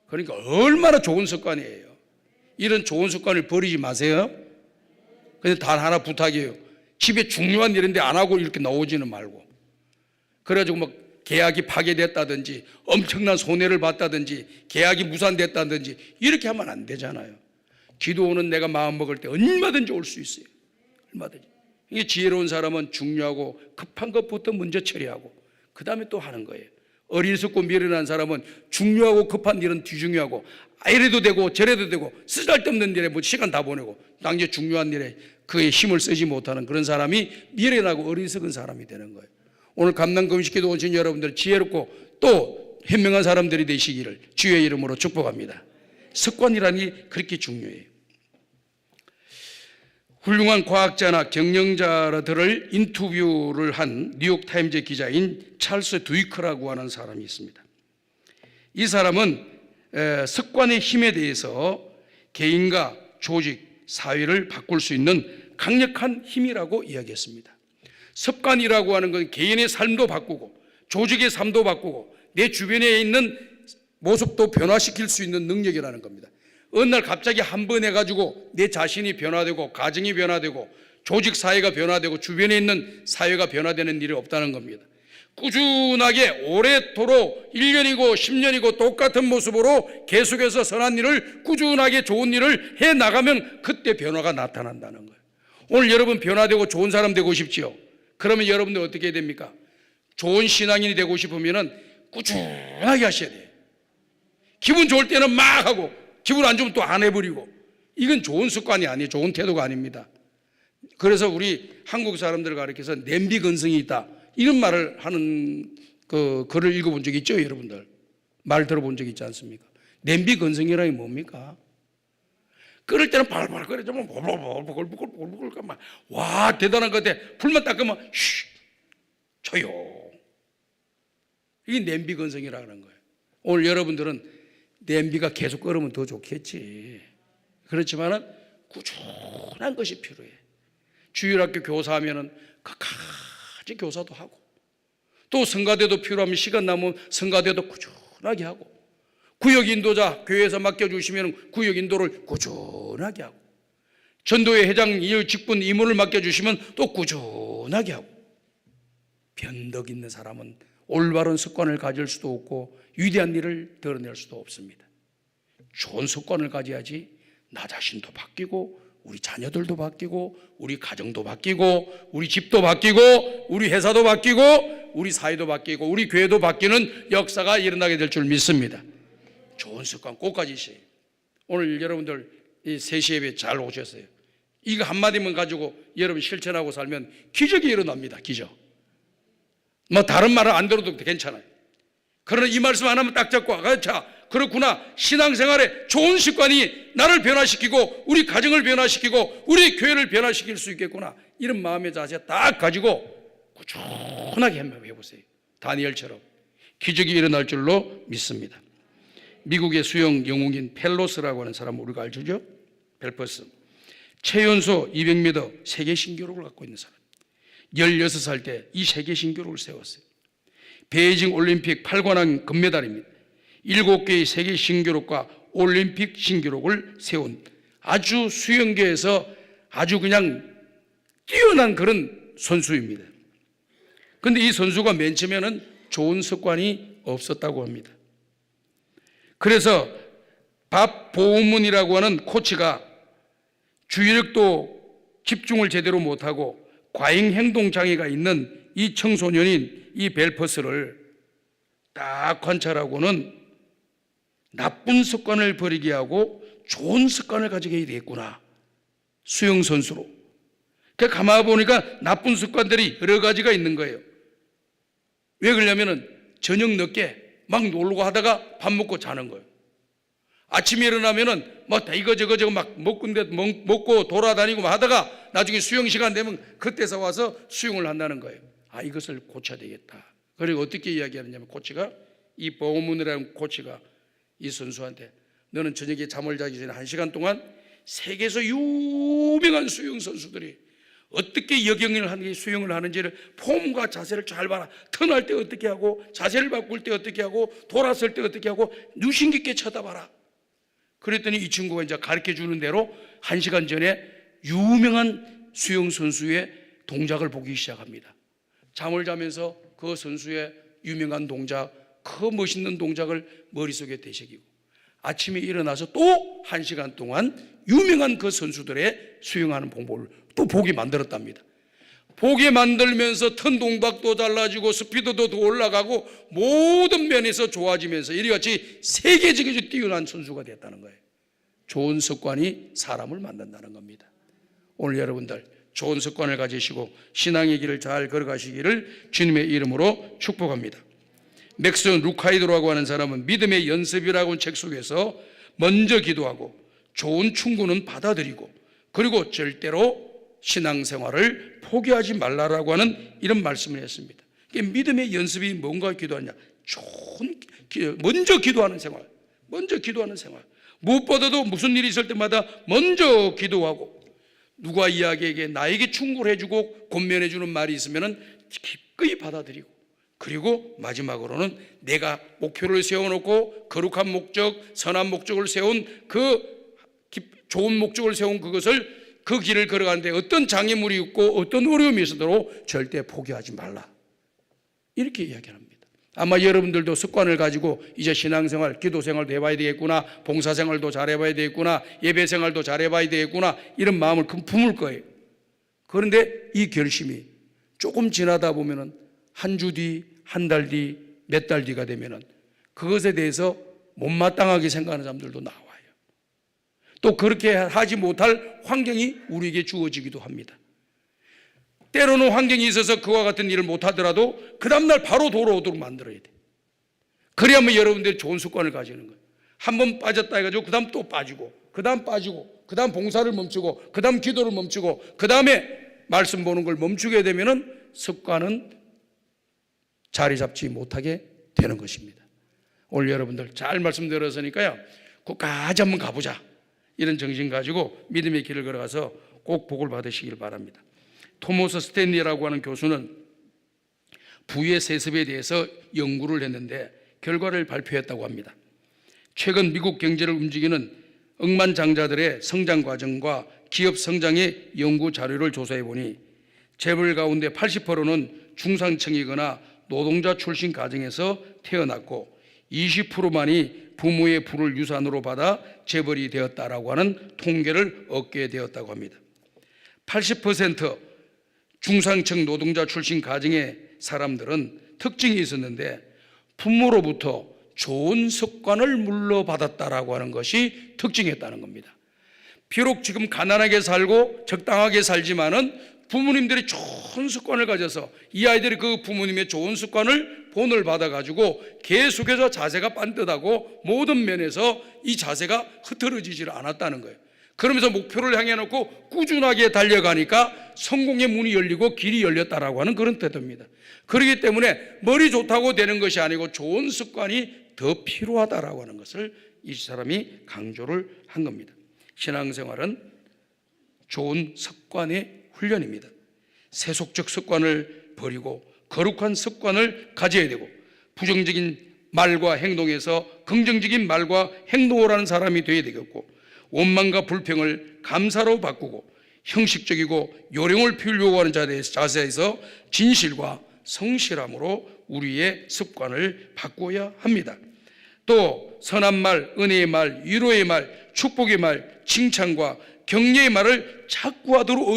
그러니까 얼마나 좋은 습관이에요. 이런 좋은 습관을 버리지 마세요. 근데 단 하나 부탁이에요. 집에 중요한 일인데 안 하고 이렇게 나오지는 말고 그래가지고 막 계약이 파괴됐다든지 엄청난 손해를 봤다든지 계약이 무산됐다든지 이렇게 하면 안 되잖아요. 기도는 내가 마음먹을 때 얼마든지 올 수 있어요. 얼마든지. 이게 지혜로운 사람은 중요하고 급한 것부터 먼저 처리하고 그 다음에 또 하는 거예요. 어리석고 미련한 사람은 중요하고 급한 일은 뒤중요하고 이래도 되고 저래도 되고 쓰잘데없는 일에 뭐 시간 다 보내고 당장 중요한 일에 그의 힘을 쓰지 못하는 그런 사람이 미련하고 어리석은 사람이 되는 거예요. 오늘 감난금식기도 오신 여러분들 지혜롭고 또 현명한 사람들이 되시기를 주의 이름으로 축복합니다. 습관이라는 게 그렇게 중요해요. 훌륭한 과학자나 경영자들을 인터뷰를 한 뉴욕타임즈 기자인 찰스 두이커라고 하는 사람이 있습니다. 이 사람은 습관의 힘에 대해서 개인과 조직, 사회를 바꿀 수 있는 강력한 힘이라고 이야기했습니다. 습관이라고 하는 건 개인의 삶도 바꾸고 조직의 삶도 바꾸고 내 주변에 있는 모습도 변화시킬 수 있는 능력이라는 겁니다. 어느 날 갑자기 한 번 해가지고 내 자신이 변화되고 가정이 변화되고 조직 사회가 변화되고 주변에 있는 사회가 변화되는 일이 없다는 겁니다. 꾸준하게 오래도록 1년이고 10년이고 똑같은 모습으로 계속해서 선한 일을 꾸준하게 좋은 일을 해나가면 그때 변화가 나타난다는 거예요. 오늘 여러분 변화되고 좋은 사람 되고 싶지요? 그러면 여러분들 어떻게 해야 됩니까? 좋은 신앙인이 되고 싶으면 꾸준하게 하셔야 돼요. 기분 좋을 때는 막 하고 기분 안 좋으면 또 안 해버리고 이건 좋은 습관이 아니에요. 좋은 태도가 아닙니다. 그래서 우리 한국 사람들을 가리켜서 냄비 근성이 있다 이런 말을 하는 그 글을 읽어본 적 있죠, 여러분들? 말 들어본 적 있지 않습니까? 냄비 근성이라는 게 뭡니까? 끓을 때는 발발 끓여주면 보글보글 막 와 대단한 것 같아. 불만 닦으면 쉬 조용. 이게 냄비 근성이라는 거예요. 오늘 여러분들은 냄비가 계속 끓으면 더 좋겠지. 그렇지만은 꾸준한 것이 필요해. 주일학교 교사하면은 끝까지 교사도 하고 또 성가대도 필요하면 시간 남으면 성가대도 꾸준하게 하고 구역 인도자 교회에서 맡겨주시면 구역 인도를 꾸준하게 하고 전도회 회장 직분 임무를 맡겨주시면 또 꾸준하게 하고 변덕 있는 사람은 올바른 습관을 가질 수도 없고 위대한 일을 드러낼 수도 없습니다. 좋은 습관을 가져야지 나 자신도 바뀌고 우리 자녀들도 바뀌고 우리 가정도 바뀌고 우리 집도 바뀌고 우리 회사도 바뀌고 우리 사회도 바뀌고 우리 교회도 바뀌는 역사가 일어나게 될 줄 믿습니다. 좋은 습관 꼭 가지세요. 오늘 여러분들 이 3시 예배 잘 오셨어요. 이거 한마디만 가지고 여러분 실천하고 살면 기적이 일어납니다. 기적. 뭐 다른 말을 안 들어도 괜찮아요. 그러나 이 말씀 하나만 딱 잡고 자 그렇구나 신앙생활에 좋은 습관이 나를 변화시키고 우리 가정을 변화시키고 우리 교회를 변화시킬 수 있겠구나 이런 마음의 자세 딱 가지고 꾸준하게 한번 해보세요. 다니엘처럼 기적이 일어날 줄로 믿습니다. 미국의 수영 영웅인 펠로스라고 하는 사람 우리가 알죠? 펠퍼스 최연소 200m 세계 신기록을 갖고 있는 사람 16살 때 이 세계 신기록을 세웠어요. 베이징 올림픽 8관왕 금메달입니다. 7개의 세계 신기록과 올림픽 신기록을 세운 아주 수영계에서 아주 그냥 뛰어난 그런 선수입니다. 그런데 이 선수가 맨 처음에는 좋은 습관이 없었다고 합니다. 그래서 밥 보문이라고 하는 코치가 주의력도 집중을 제대로 못하고 과잉 행동 장애가 있는 이 청소년인 이 벨퍼스를 딱 관찰하고는 나쁜 습관을 버리게 하고 좋은 습관을 가지게 되겠구나. 수영선수로. 그러니까 가만히 보니까 나쁜 습관들이 여러 가지가 있는 거예요. 왜 그러냐면은 저녁 늦게 막 놀고 하다가 밥 먹고 자는 거예요. 아침에 일어나면은 뭐 이거 막 먹고 돌아다니고 막 하다가 나중에 수영 시간 되면 그때서 와서 수영을 한다는 거예요. 아, 이것을 고쳐야 되겠다. 그리고 어떻게 이야기하느냐면 코치가 이 보문이라는 코치가 이 선수한테 너는 저녁에 잠을 자기 전에 1시간 동안 세계에서 유명한 수영 선수들이 어떻게 역영을 하는지 수영을 하는지를 폼과 자세를 잘 봐라. 턴할 때 어떻게 하고 자세를 바꿀 때 어떻게 하고 돌았을 때 어떻게 하고 유심 깊게 쳐다봐라. 그랬더니 이 친구가 이제 가르쳐 주는 대로 1시간 전에 유명한 수영 선수의 동작을 보기 시작합니다. 잠을 자면서 그 선수의 유명한 동작, 그 멋있는 동작을 머릿속에 되새기고 아침에 일어나서 또 1시간 동안 유명한 그 선수들의 수영하는 방법을 또 보게 만들었답니다. 보게 만들면서 턴 동작도 달라지고 스피드도 더 올라가고 모든 면에서 좋아지면서 이같이 세계적으로 뛰어난 선수가 됐다는 거예요. 좋은 습관이 사람을 만든다는 겁니다. 오늘 여러분들 좋은 습관을 가지시고 신앙의 길을 잘 걸어가시기를 주님의 이름으로 축복합니다. 맥스 루카이드라고 하는 사람은 믿음의 연습이라고 하는 책 속에서 먼저 기도하고 좋은 충고는 받아들이고 그리고 절대로 신앙생활을 포기하지 말라라고 하는 이런 말씀을 했습니다. 믿음의 연습이 뭔가 기도하냐? 먼저 기도하는 생활, 먼저 기도하는 생활. 무엇보다도 무슨 일이 있을 때마다 먼저 기도하고 누가 이야기에게 나에게 충고를 해주고 권면해주는 말이 있으면 기꺼이 받아들이고 그리고 마지막으로는 내가 목표를 세워놓고 거룩한 목적, 선한 목적을 세운 그 좋은 목적을 세운 그것을 그 길을 걸어가는데 어떤 장애물이 있고 어떤 어려움이 있어도 절대 포기하지 말라. 이렇게 이야기합니다. 아마 여러분들도 습관을 가지고 이제 신앙생활, 기도생활도 해봐야 되겠구나, 봉사생활도 잘해봐야 되겠구나, 예배생활도 잘해봐야 되겠구나 이런 마음을 품을 거예요. 그런데 이 결심이 조금 지나다 보면은 한 주 뒤, 한 달 뒤, 몇 달 뒤가 되면은 그것에 대해서 못마땅하게 생각하는 사람들도 나와요. 또 그렇게 하지 못할 환경이 우리에게 주어지기도 합니다. 때로는 환경이 있어서 그와 같은 일을 못하더라도 그 다음날 바로 돌아오도록 만들어야 돼. 그래야만 여러분들이 좋은 습관을 가지는 거예요. 한 번 빠졌다 해가지고 그 다음 또 빠지고 그 다음 빠지고 그 다음 봉사를 멈추고 그 다음 기도를 멈추고 그 다음에 말씀 보는 걸 멈추게 되면은 습관은 자리 잡지 못하게 되는 것입니다. 오늘 여러분들 잘 말씀 들었으니까요, 끝까지 한번 가보자 이런 정신 가지고 믿음의 길을 걸어가서 꼭 복을 받으시길 바랍니다. 토머스 스탠리라고 하는 교수는 부의 세습에 대해서 연구를 했는데 결과를 발표했다고 합니다. 최근 미국 경제를 움직이는 억만장자들의 성장 과정과 기업 성장의 연구 자료를 조사해 보니 재벌 가운데 80%는 중산층이거나 노동자 출신 가정에서 태어났고 20%만이 부모의 부를 유산으로 받아 재벌이 되었다라고 하는 통계를 얻게 되었다고 합니다. 80% 중산층 노동자 출신 가정의 사람들은 특징이 있었는데 부모로부터 좋은 습관을 물려받았다라고 하는 것이 특징이었다는 겁니다. 비록 지금 가난하게 살고 적당하게 살지만은 부모님들이 좋은 습관을 가져서 이 아이들이 그 부모님의 좋은 습관을 본을 받아가지고 계속해서 자세가 반듯하고 모든 면에서 이 자세가 흐트러지질 않았다는 거예요. 그러면서 목표를 향해 놓고 꾸준하게 달려가니까 성공의 문이 열리고 길이 열렸다라고 하는 그런 태도입니다. 그렇기 때문에 머리 좋다고 되는 것이 아니고 좋은 습관이 더 필요하다라고 하는 것을 이 사람이 강조를 한 겁니다. 신앙생활은 좋은 습관의 훈련입니다. 세속적 습관을 버리고 거룩한 습관을 가져야 되고 부정적인 말과 행동에서 긍정적인 말과 행동을 하는 사람이 되어야 되겠고 원망과 불평을 감사로 바꾸고 형식적이고 요령을 피우려고 하는 자세에서 진실과 성실함으로 우리의 습관을 바꿔야 합니다. 또 선한 말, 은혜의 말, 위로의 말, 축복의 말, 칭찬과 격려의 말을 자꾸 하도록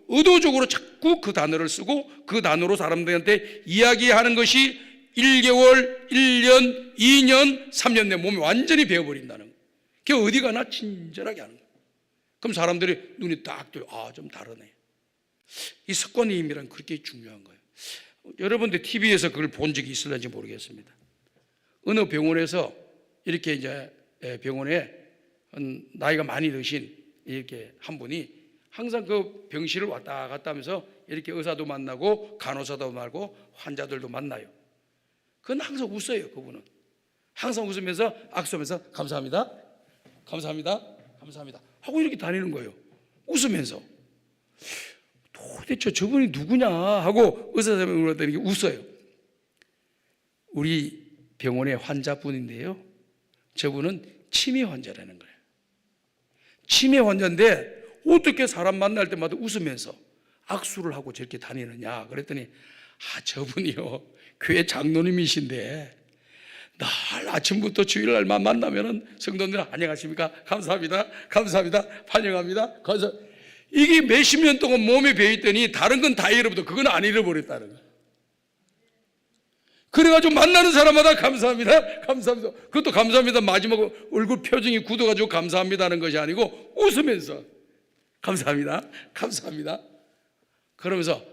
의도적으로 자꾸 그 단어를 쓰고 그 단어로 사람들한테 이야기하는 것이 1개월, 1년, 2년, 3년 내 몸이 완전히 배워버린다는 거예요. 그게 어디 가나 친절하게 하는 거예요. 그럼 사람들이 눈이 딱 뜨고 좀 다르네. 이 습관의 힘이란 그렇게 중요한 거예요. 여러분들 TV에서 그걸 본 적이 있을는지 모르겠습니다. 어느 병원에서 이렇게 이제 병원에 나이가 많이 드신 이렇게 한 분이 항상 그 병실을 왔다 갔다 하면서 이렇게 의사도 만나고 간호사도 만나고 환자들도 만나요. 그건 항상 웃어요. 그분은 항상 웃으면서 악수하면서 감사합니다, 감사합니다, 감사합니다 하고 이렇게 다니는 거예요. 웃으면서. 도대체 저분이 누구냐 하고 의사 선생님이 물었더니 웃어요. 우리 병원의 환자분인데요, 저분은 치매 환자라는 거예요. 치매 환자인데 어떻게 사람 만날 때마다 웃으면서 악수를 하고 저렇게 다니느냐 그랬더니 저분이요 교회 장로님이신데 날 아침부터 주일날만 만나면은 성도들 안녕하십니까? 감사합니다. 감사합니다. 환영합니다. 이게 몇십 년 동안 몸에 배있더니 다른 건 다 잃어버려. 그건 안 잃어버렸다는 거예요. 그래가지고 만나는 사람마다 감사합니다. 감사합니다. 그것도 감사합니다. 마지막 얼굴 표정이 굳어가지고 감사합니다는 것이 아니고 웃으면서 감사합니다. 감사합니다. 그러면서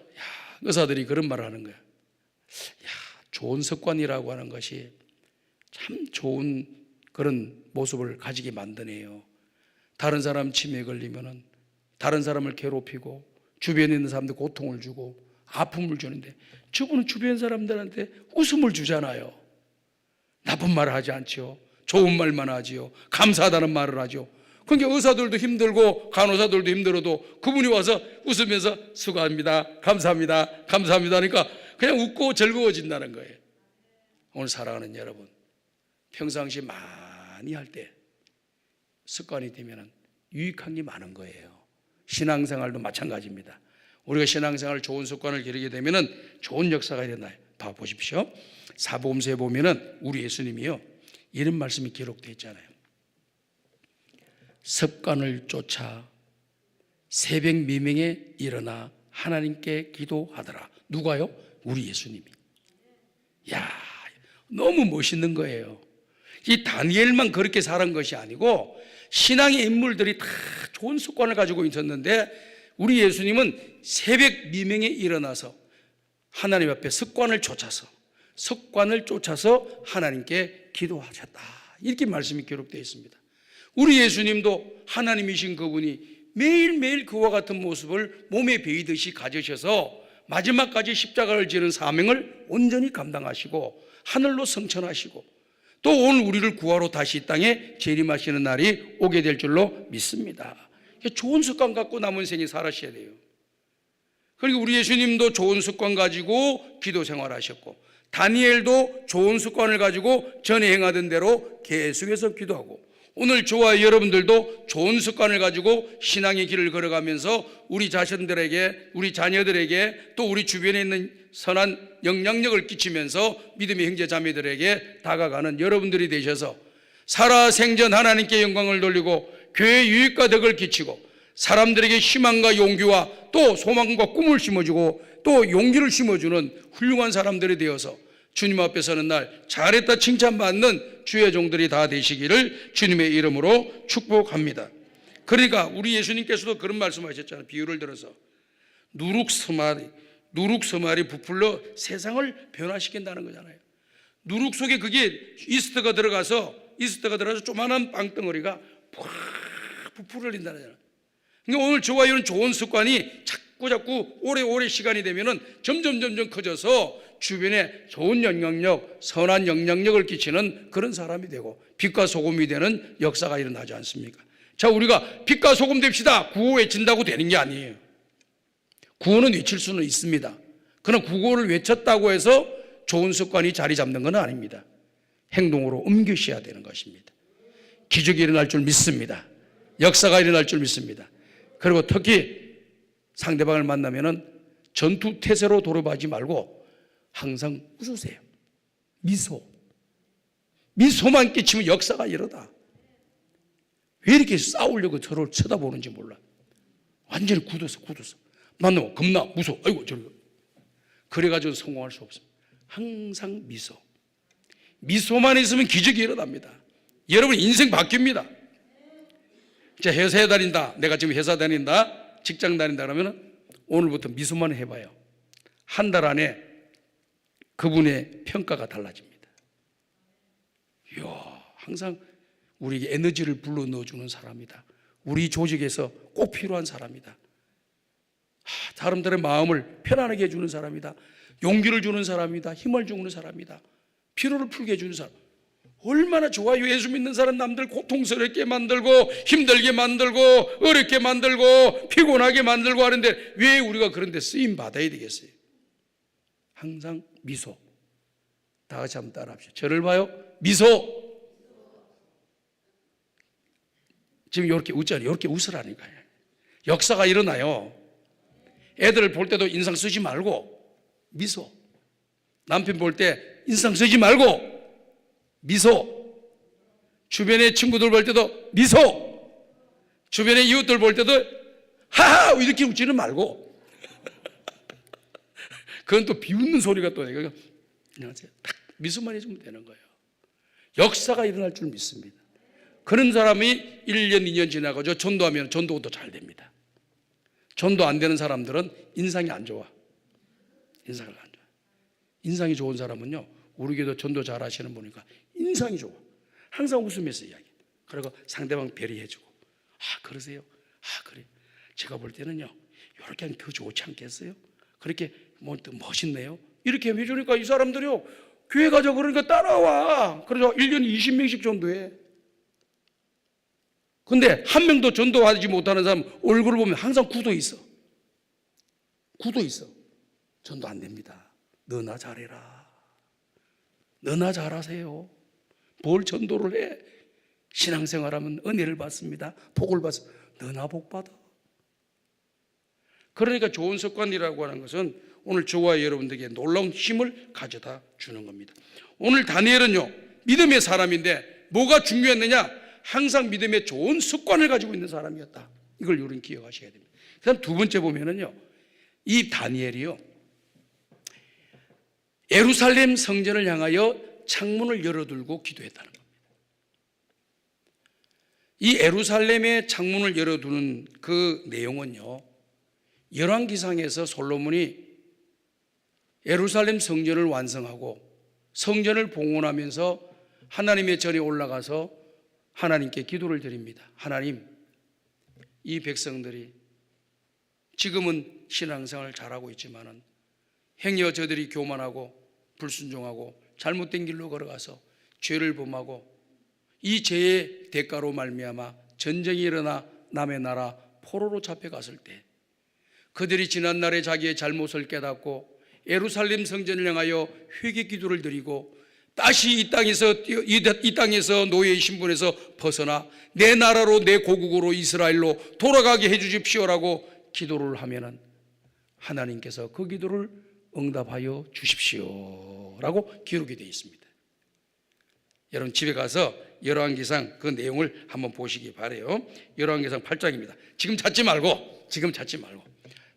의사들이 그런 말을 하는 거예요. 좋은 습관이라고 하는 것이 참 좋은 그런 모습을 가지게 만드네요. 다른 사람 치매에 걸리면은 다른 사람을 괴롭히고 주변에 있는 사람들 고통을 주고 아픔을 주는데 저분은 주변 사람들한테 웃음을 주잖아요. 나쁜 말을 하지 않죠. 좋은 말만 하지요. 감사하다는 말을 하죠. 그러니까 의사들도 힘들고 간호사들도 힘들어도 그분이 와서 웃으면서 수고합니다. 감사합니다. 감사합니다 하니까 그냥 웃고 즐거워진다는 거예요. 오늘 사랑하는 여러분, 평상시 많이 할 때 습관이 되면 유익한 게 많은 거예요. 신앙생활도 마찬가지입니다. 우리가 신앙생활 좋은 습관을 기르게 되면 좋은 역사가 일어나요. 봐보십시오. 사복음서에 보면 우리 예수님이요 이런 말씀이 기록되어 있잖아요. 습관을 쫓아 새벽 미명에 일어나 하나님께 기도하더라. 누가요? 우리 예수님이. 야, 너무 멋있는 거예요. 이 다니엘만 그렇게 살은 것이 아니고 신앙의 인물들이 다 좋은 습관을 가지고 있었는데 우리 예수님은 새벽 미명에 일어나서 하나님 앞에 습관을 쫓아서 하나님께 기도하셨다. 이렇게 말씀이 기록되어 있습니다. 우리 예수님도 하나님이신 그분이 매일매일 그와 같은 모습을 몸에 배이듯이 가지셔서 마지막까지 십자가를 지는 사명을 온전히 감당하시고 하늘로 승천하시고 또 오늘 우리를 구하러 다시 이 땅에 재림하시는 날이 오게 될 줄로 믿습니다. 좋은 습관 갖고 남은 생에 살아셔야 돼요. 그리고 우리 예수님도 좋은 습관 가지고 기도 생활하셨고 다니엘도 좋은 습관을 가지고 전에 행하던 대로 계속해서 기도하고 오늘 저와 여러분들도 좋은 습관을 가지고 신앙의 길을 걸어가면서 우리 자신들에게 우리 자녀들에게 또 우리 주변에 있는 선한 영향력을 끼치면서 믿음의 형제 자매들에게 다가가는 여러분들이 되셔서 살아생전 하나님께 영광을 돌리고 교회의 유익과 덕을 끼치고 사람들에게 희망과 용기와 또 소망과 꿈을 심어주고 또 용기를 심어주는 훌륭한 사람들이 되어서 주님 앞에 서는 날 잘했다 칭찬받는 주의 종들이 다 되시기를 주님의 이름으로 축복합니다. 그러니까 우리 예수님께서도 그런 말씀하셨잖아요. 비유를 들어서 누룩서말이 부풀러 세상을 변화시킨다는 거잖아요. 누룩 속에 그게 이스트가 들어가서 조만한 빵덩어리가 푹 부풀어진다는 거잖아요. 그러니까 오늘 저와 이런 좋은 습관이 자꾸 오래 시간이 되면은 점점 커져서 주변에 좋은 영향력, 선한 영향력을 끼치는 그런 사람이 되고 빛과 소금이 되는 역사가 일어나지 않습니까? 자, 우리가 빛과 소금 됩시다. 구호 외친다고 되는 게 아니에요. 구호는 외칠 수는 있습니다. 그러나 구호를 외쳤다고 해서 좋은 습관이 자리 잡는 건 아닙니다. 행동으로 옮기셔야 되는 것입니다. 기적이 일어날 줄 믿습니다. 역사가 일어날 줄 믿습니다. 그리고 특히 상대방을 만나면은 전투 태세로 돌아가지 말고 항상 웃으세요. 미소만 끼치면 역사가 일어나. 왜 이렇게 싸우려고 서로를 쳐다보는지 몰라. 완전히 굳어서 만나면 겁나 무서워. 아이고 저리. 그래가지고 성공할 수 없습니다. 항상 미소만 있으면 기적이 일어납니다. 여러분 인생 바뀝니다. 이제 회사에 다닌다. 내가 지금 회사 다닌다. 직장 다닌다 그러면 오늘부터 미소만 해봐요. 한 달 안에 그분의 평가가 달라집니다. 이야, 항상 우리에게 에너지를 불러 넣어주는 사람이다. 우리 조직에서 꼭 필요한 사람이다. 사람들의 마음을 편안하게 해주는 사람이다. 용기를 주는 사람이다. 힘을 주는 사람이다. 피로를 풀게 해주는 사람. 얼마나 좋아요. 예수 믿는 사람 남들 고통스럽게 만들고 힘들게 만들고 어렵게 만들고 피곤하게 만들고 하는데 왜 우리가 그런 데 쓰임 받아야 되겠어요? 항상 미소. 다 같이 한번 따라 합시다. 저를 봐요. 미소. 지금 이렇게 웃잖아요. 이렇게 웃으라니까요. 역사가 일어나요. 애들을 볼 때도 인상 쓰지 말고 미소. 남편 볼 때 인상 쓰지 말고 미소. 주변의 친구들 볼 때도 미소. 주변의 이웃들 볼 때도 하하 이렇게 웃지는 말고. 그건 또 비웃는 소리가 또 내가 안녕하세요. 딱 미소만 해주면 되는 거예요. 역사가 일어날 줄 믿습니다. 그런 사람이 1년, 2년 지나가죠. 전도하면 전도도 잘 됩니다. 전도 안 되는 사람들은 인상이 안 좋아. 인상이 안 좋아. 인상이 좋은 사람은요, 우리 교도 전도 잘 하시는 분이니까 인상이 좋아. 항상 웃으면서 이야기. 그리고 상대방 배려해주고. 아, 그러세요? 아, 그래. 제가 볼 때는요, 이렇게 하면 더 좋지 않겠어요? 그렇게 뭐 또 멋있네요. 이렇게 해주니까 이 사람들이요, 교회 가자 그러니까 따라와. 그래서 1년에 20명씩 전도해. 근데 한 명도 전도하지 못하는 사람 얼굴을 보면 항상 굳어 있어. 굳어 있어. 전도 안 됩니다. 너나 잘해라. 너나 잘하세요. 뭘 전도를 해? 신앙생활하면 은혜를 받습니다. 복을 받습니다. 너나 복 받아. 그러니까 좋은 습관이라고 하는 것은 오늘 저와 여러분들에게 놀라운 힘을 가져다 주는 겁니다. 오늘 다니엘은요, 믿음의 사람인데 뭐가 중요했느냐? 항상 믿음의 좋은 습관을 가지고 있는 사람이었다. 이걸 우리는 기억하셔야 됩니다. 그다음 두 번째 보면은요, 이 다니엘이요, 예루살렘 성전을 향하여 창문을 열어두고 기도했다는 겁니다. 이 예루살렘의 창문을 열어두는 그 내용은요, 열왕기상에서 솔로몬이 예루살렘 성전을 완성하고 성전을 봉헌하면서 하나님의 전에 올라가서 하나님께 기도를 드립니다. 하나님, 이 백성들이 지금은 신앙생활을 잘하고 있지만은 행여 저들이 교만하고 불순종하고 잘못된 길로 걸어가서 죄를 범하고 이 죄의 대가로 말미암아 전쟁이 일어나 남의 나라 포로로 잡혀갔을 때 그들이 지난날에 자기의 잘못을 깨닫고 예루살렘 성전을 향하여 회개 기도를 드리고 다시 이 땅에서 노예의 신분에서 벗어나 내 나라로 내 고국으로 이스라엘로 돌아가게 해 주십시오라고 기도를 하면은 하나님께서 그 기도를 응답하여 주십시오라고 기록이 되어 있습니다. 여러분 집에 가서 열왕기상 그 내용을 한번 보시기 바래요. 열왕기상 8장입니다. 지금 찾지 말고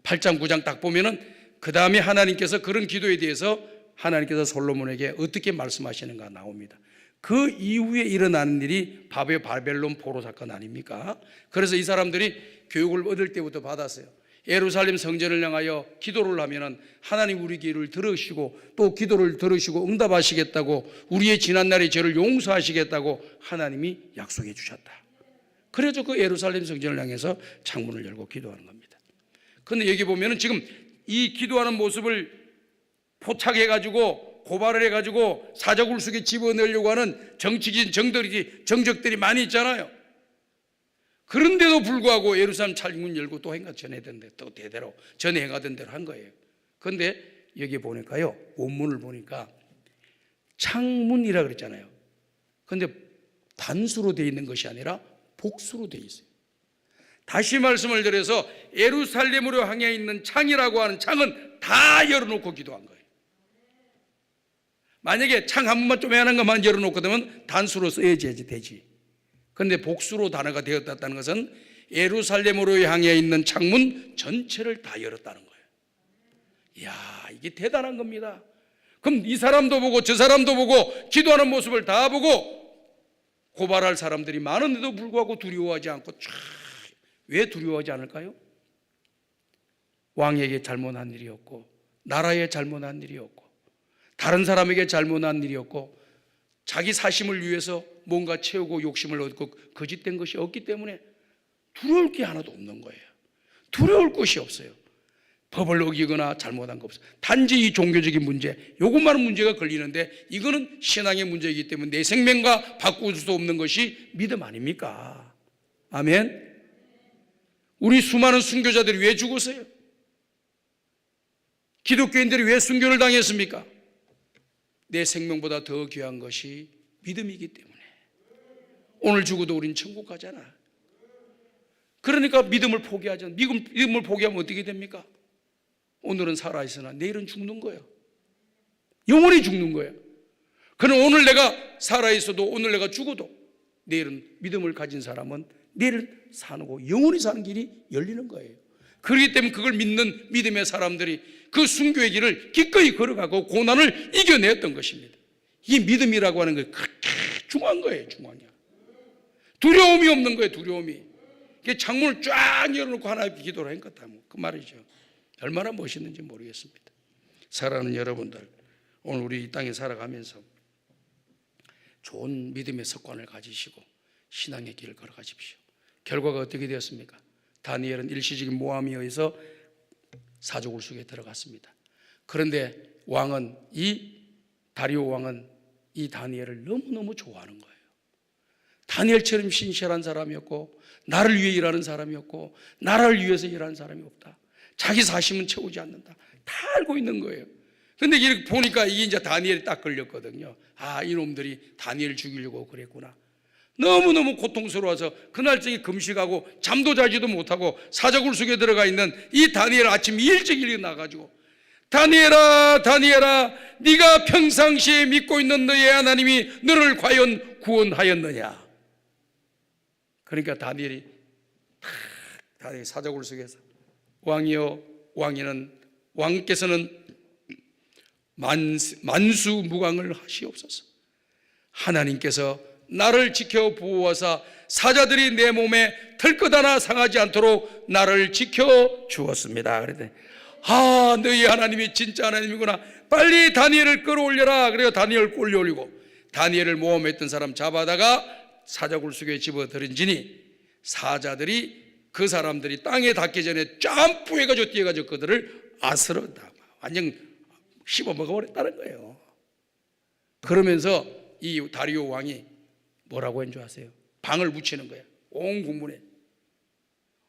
8장 9장 딱 보면은 그 다음에 하나님께서 그런 기도에 대해서 하나님께서 솔로몬에게 어떻게 말씀하시는가 나옵니다. 그 이후에 일어나는 일이 바벨론 포로 사건 아닙니까? 그래서 이 사람들이 교육을 얻을 때부터 받았어요. 예루살렘 성전을 향하여 기도를 하면은 하나님 우리 기도를 들으시고 또 기도를 들으시고 응답하시겠다고, 우리의 지난날의 죄를 용서하시겠다고 하나님이 약속해 주셨다. 그래서 그 예루살렘 성전을 향해서 창문을 열고 기도하는 겁니다. 그런데 여기 보면은 지금 이 기도하는 모습을 포착해가지고 고발을 해가지고 사자굴 속에 집어넣으려고 하는 정치진 정적들이 많이 있잖아요. 그런데도 불구하고 예루살렘 창문 열고 또 행가 전해던 데 또 대대로 전에 행하던 대로 한 거예요. 그런데 여기 보니까요, 원문을 보니까 창문이라 그랬잖아요. 그런데 단수로 되어 있는 것이 아니라 복수로 되어 있어요. 다시 말씀을 드려서 예루살렘으로 향해 있는 창이라고 하는 창은 다 열어놓고 기도한 거예요. 만약에 창 한 번만 쪼매난 것만 열어놓고 되면 단수로 써야지 되지. 그런데 복수로 단어가 되었다는 것은 예루살렘으로 향해 있는 창문 전체를 다 열었다는 거예요. 이야, 이게 대단한 겁니다. 그럼 이 사람도 보고 저 사람도 보고 기도하는 모습을 다 보고 고발할 사람들이 많은데도 불구하고 두려워하지 않고 왜 두려워하지 않을까요? 왕에게 잘못한 일이었고 나라에 잘못한 일이었고 다른 사람에게 잘못한 일이었고 자기 사심을 위해서 뭔가 채우고 욕심을 얻고 거짓된 것이 없기 때문에 두려울 게 하나도 없는 거예요. 두려울 것이 없어요. 법을 어기거나 잘못한 거 없어요. 단지 이 종교적인 문제, 요것만은 문제가 걸리는데 이거는 신앙의 문제이기 때문에 내 생명과 바꿀 수 없는 것이 믿음 아닙니까? 아멘. 우리 수많은 순교자들이 왜 죽었어요? 기독교인들이 왜 순교를 당했습니까? 내 생명보다 더 귀한 것이 믿음이기 때문에. 오늘 죽어도 우린 천국 가잖아. 그러니까 믿음을 포기하잖아. 믿음을 포기하면 어떻게 됩니까? 오늘은 살아있으나 내일은 죽는 거예요. 영원히 죽는 거야. 그럼 오늘 내가 살아있어도, 오늘 내가 죽어도 내일은 믿음을 가진 사람은 내일은 사는 거, 영원히 사는 길이 열리는 거예요. 그렇기 때문에 그걸 믿는 믿음의 사람들이 그 순교의 길을 기꺼이 걸어가고 고난을 이겨냈던 것입니다. 이 믿음이라고 하는 게 그렇게 중요한 거예요. 중요하냐. 두려움이 없는 거예요. 두려움이. 창문을 쫙 열어놓고 하나님께 기도를 한 것 같다면 그 말이죠. 얼마나 멋있는지 모르겠습니다. 사랑하는 여러분들, 오늘 우리 이 땅에 살아가면서 좋은 믿음의 습관을 가지시고 신앙의 길을 걸어가십시오. 결과가 어떻게 되었습니까? 다니엘은 일시적인 모함에 의해서 사족을 속에 들어갔습니다. 그런데 왕은, 이 다리오 왕은 이 다니엘을 너무너무 좋아하는 거예요. 다니엘처럼 신실한 사람이었고, 나를 위해 일하는 사람이었고, 나라를 위해서 일하는 사람이 없다. 자기 사심은 채우지 않는다. 다 알고 있는 거예요. 근데 이렇게 보니까 이게 이제 다니엘이 딱 걸렸거든요. 아, 이놈들이 다니엘을 죽이려고 그랬구나. 너무너무 고통스러워서 그날 저기 금식하고 잠도 자지도 못하고 사자굴 속에 들어가 있는 이 다니엘 아침 일찍 일어나가지고, 다니엘아, 다니엘아, 네가 평상시에 믿고 있는 너의 하나님이 너를 과연 구원하였느냐. 그러니까 다니엘이 사자굴 속에서, 왕이여, 왕께서는 만수무강을 하시옵소서. 하나님께서 나를 지켜 보호하사 사자들이 내 몸에 털끝 하나 상하지 않도록 나를 지켜 주었습니다. 그랬더니, 아, 너희 하나님이 진짜 하나님이구나. 빨리 다니엘을 끌어올려라. 그래서 다니엘을 끌어올리고 다니엘을 모함했던 사람 잡아다가 사자굴 속에 집어들인지니 사자들이, 그 사람들이 땅에 닿기 전에 점프해가지고 뛰어가지고 그들을 아스러다 완전 씹어 먹어버렸다는 거예요. 그러면서 이 다리오 왕이 뭐라고 한 줄 아세요? 방을 붙이는 거예요. 온 국문에,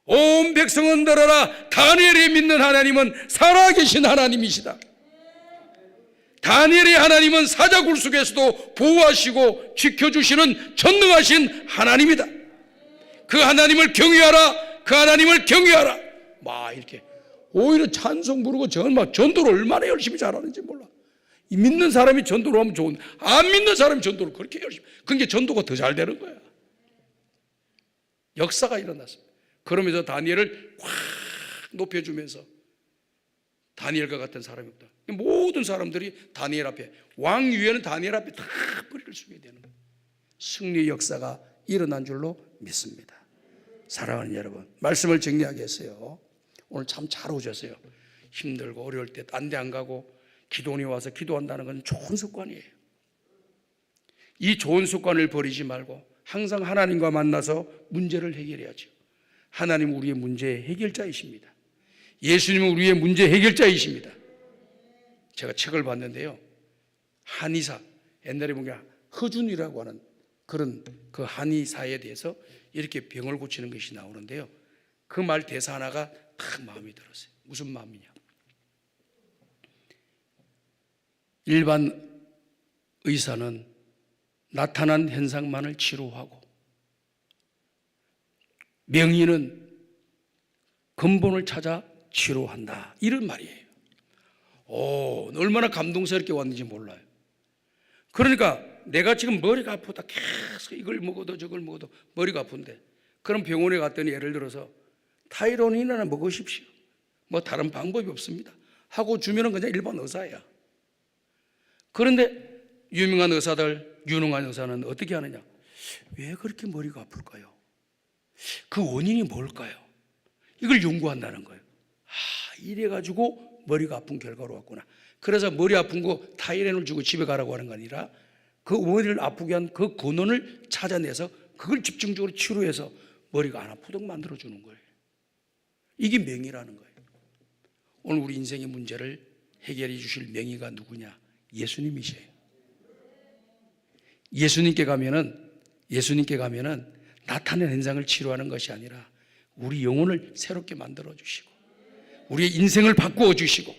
온 백성은 들어라. 다니엘이 믿는 하나님은 살아계신 하나님이시다. 다니엘의 하나님은 사자굴 속에서도 보호하시고 지켜주시는 전능하신 하나님이다. 그 하나님을 경외하라. 그 하나님을 경외하라. 막 이렇게 오히려 찬송 부르고 막 전도를 얼마나 열심히 잘하는지 몰라. 믿는 사람이 전도를 하면 좋은데 안 믿는 사람이 전도를 그렇게 열심히, 그게 전도가 더 잘 되는 거야. 역사가 일어났습니다. 그러면서 다니엘을 확 높여주면서 다니엘과 같은 사람이 없다. 모든 사람들이 다니엘 앞에, 왕 위에는 다니엘 앞에 다 뿌리를 숙이게 되는 거예요. 승리의 역사가 일어난 줄로 믿습니다. 사랑하는 여러분, 말씀을 정리하겠어요. 오늘 참 잘 오셨어요. 힘들고 어려울 때 딴 데 안 가고 기도원이 와서 기도한다는 건 좋은 습관이에요. 이 좋은 습관을 버리지 말고 항상 하나님과 만나서 문제를 해결해야죠. 하나님은 우리의 문제 해결자이십니다. 예수님은 우리의 문제 해결자이십니다. 제가 책을 봤는데요, 한의사, 옛날에 보니까 허준이라고 하는 그런 그 한의사에 대해서 이렇게 병을 고치는 것이 나오는데요, 그 말 대사 하나가 딱 마음에 들었어요. 무슨 마음이냐? 일반 의사는 나타난 현상만을 치료하고 명의는 근본을 찾아 치료한다, 이런 말이에요. 얼마나 감동스럽게 왔는지 몰라요. 그러니까 내가 지금 머리가 아프다, 계속 이걸 먹어도 저걸 먹어도 머리가 아픈데, 그럼 병원에 갔더니 예를 들어서 타이로닌이나 먹으십시오, 뭐 다른 방법이 없습니다 하고 주면은 그냥 일반 의사야. 그런데 유명한 의사들, 유능한 의사는 어떻게 하느냐? 왜 그렇게 머리가 아플까요? 그 원인이 뭘까요? 이걸 연구한다는 거예요. 이래가지고 머리가 아픈 결과로 왔구나. 그래서 머리 아픈 거 타이레놀 주고 집에 가라고 하는 거 아니라 그 머리를 아프게 한 그 근원을 찾아내서 그걸 집중적으로 치료해서 머리가 안 아프도록 만들어주는 거예요. 이게 명의라는 거예요. 오늘 우리 인생의 문제를 해결해 주실 명의가 누구냐? 예수님이세요. 예수님께 가면은 나타낸 현상을 치료하는 것이 아니라 우리 영혼을 새롭게 만들어 주시고 우리의 인생을 바꾸어 주시고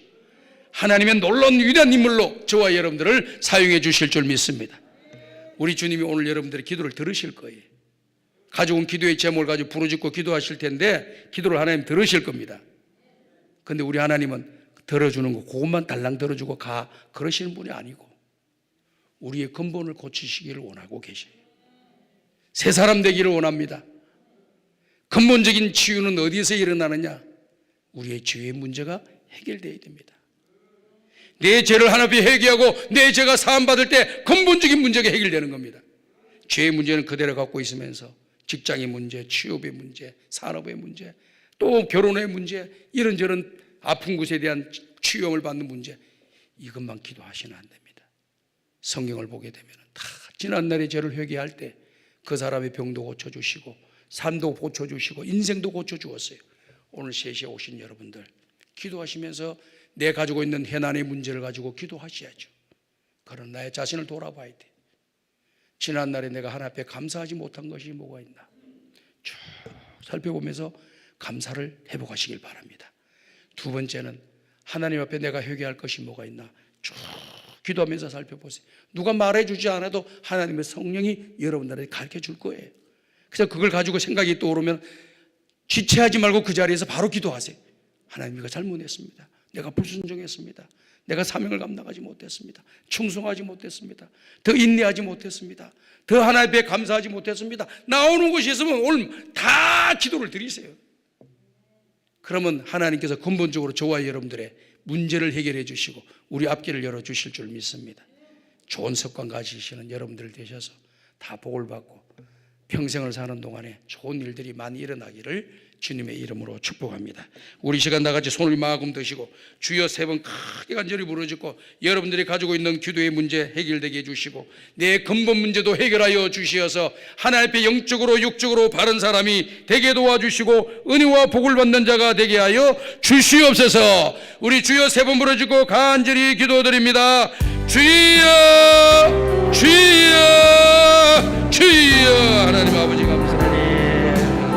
하나님의 놀라운 위대한 인물로 저와 여러분들을 사용해 주실 줄 믿습니다. 우리 주님이 오늘 여러분들의 기도를 들으실 거예요. 가져온 기도의 제목을 가지고 부르짖고 기도하실 텐데 기도를 하나님 들으실 겁니다. 그런데 우리 하나님은 들어주는 거 그것만 달랑 들어주고 가 그러시는 분이 아니고 우리의 근본을 고치시기를 원하고 계셔요. 새 사람 되기를 원합니다. 근본적인 치유는 어디에서 일어나느냐? 우리의 죄의 문제가 해결되어야 됩니다. 내 죄를 하나님 앞에 회개하고 내 죄가 사함받을 때 근본적인 문제가 해결되는 겁니다. 죄의 문제는 그대로 갖고 있으면서 직장의 문제, 취업의 문제, 산업의 문제, 또 결혼의 문제, 이런저런 아픈 곳에 대한 치유를 받는 문제, 이것만 기도하시면 안 됩니다. 성경을 보게 되면 다 지난날의 죄를 회개할 때 그 사람의 병도 고쳐주시고 삶도 고쳐주시고 인생도 고쳐주었어요. 오늘 3시에 오신 여러분들 기도하시면서 내 가지고 있는 해난의 문제를 가지고 기도하셔야죠. 그런 나의 자신을 돌아봐야 돼. 지난날에 내가 하나님 앞에 감사하지 못한 것이 뭐가 있나 쭉 살펴보면서 감사를 회복하시길 바랍니다. 두 번째는 하나님 앞에 내가 회개할 것이 뭐가 있나 쭉 기도하면서 살펴보세요. 누가 말해주지 않아도 하나님의 성령이 여러분들에게 가르쳐 줄 거예요. 그래서 그걸 가지고 생각이 떠오르면 지체하지 말고 그 자리에서 바로 기도하세요. 하나님, 이거 잘못했습니다. 내가 불순종했습니다. 내가 사명을 감당하지 못했습니다. 충성하지 못했습니다. 더 인내하지 못했습니다. 더 하나님 앞에 감사하지 못했습니다. 나오는 것이 있으면 오늘 다 기도를 드리세요. 그러면 하나님께서 근본적으로 저와 여러분들의 문제를 해결해 주시고 우리 앞길을 열어주실 줄 믿습니다. 좋은 습관 가지시는 여러분들 되셔서 다 복을 받고 평생을 사는 동안에 좋은 일들이 많이 일어나기를 주님의 이름으로 축복합니다. 우리 시간 나같이 손을 마음 드시고 주여 3번 크게 간절히 부르짖고 여러분들이 가지고 있는 기도의 문제 해결되게 해주시고 내 근본 문제도 해결하여 주시어서 하나님 앞에 영적으로 육적으로 바른 사람이 되게 도와주시고 은혜와 복을 받는 자가 되게 하여 주시옵소서. 우리 주여 3번 부르짖고 간절히 기도드립니다. 주여 주여 주여. 하나님 아버지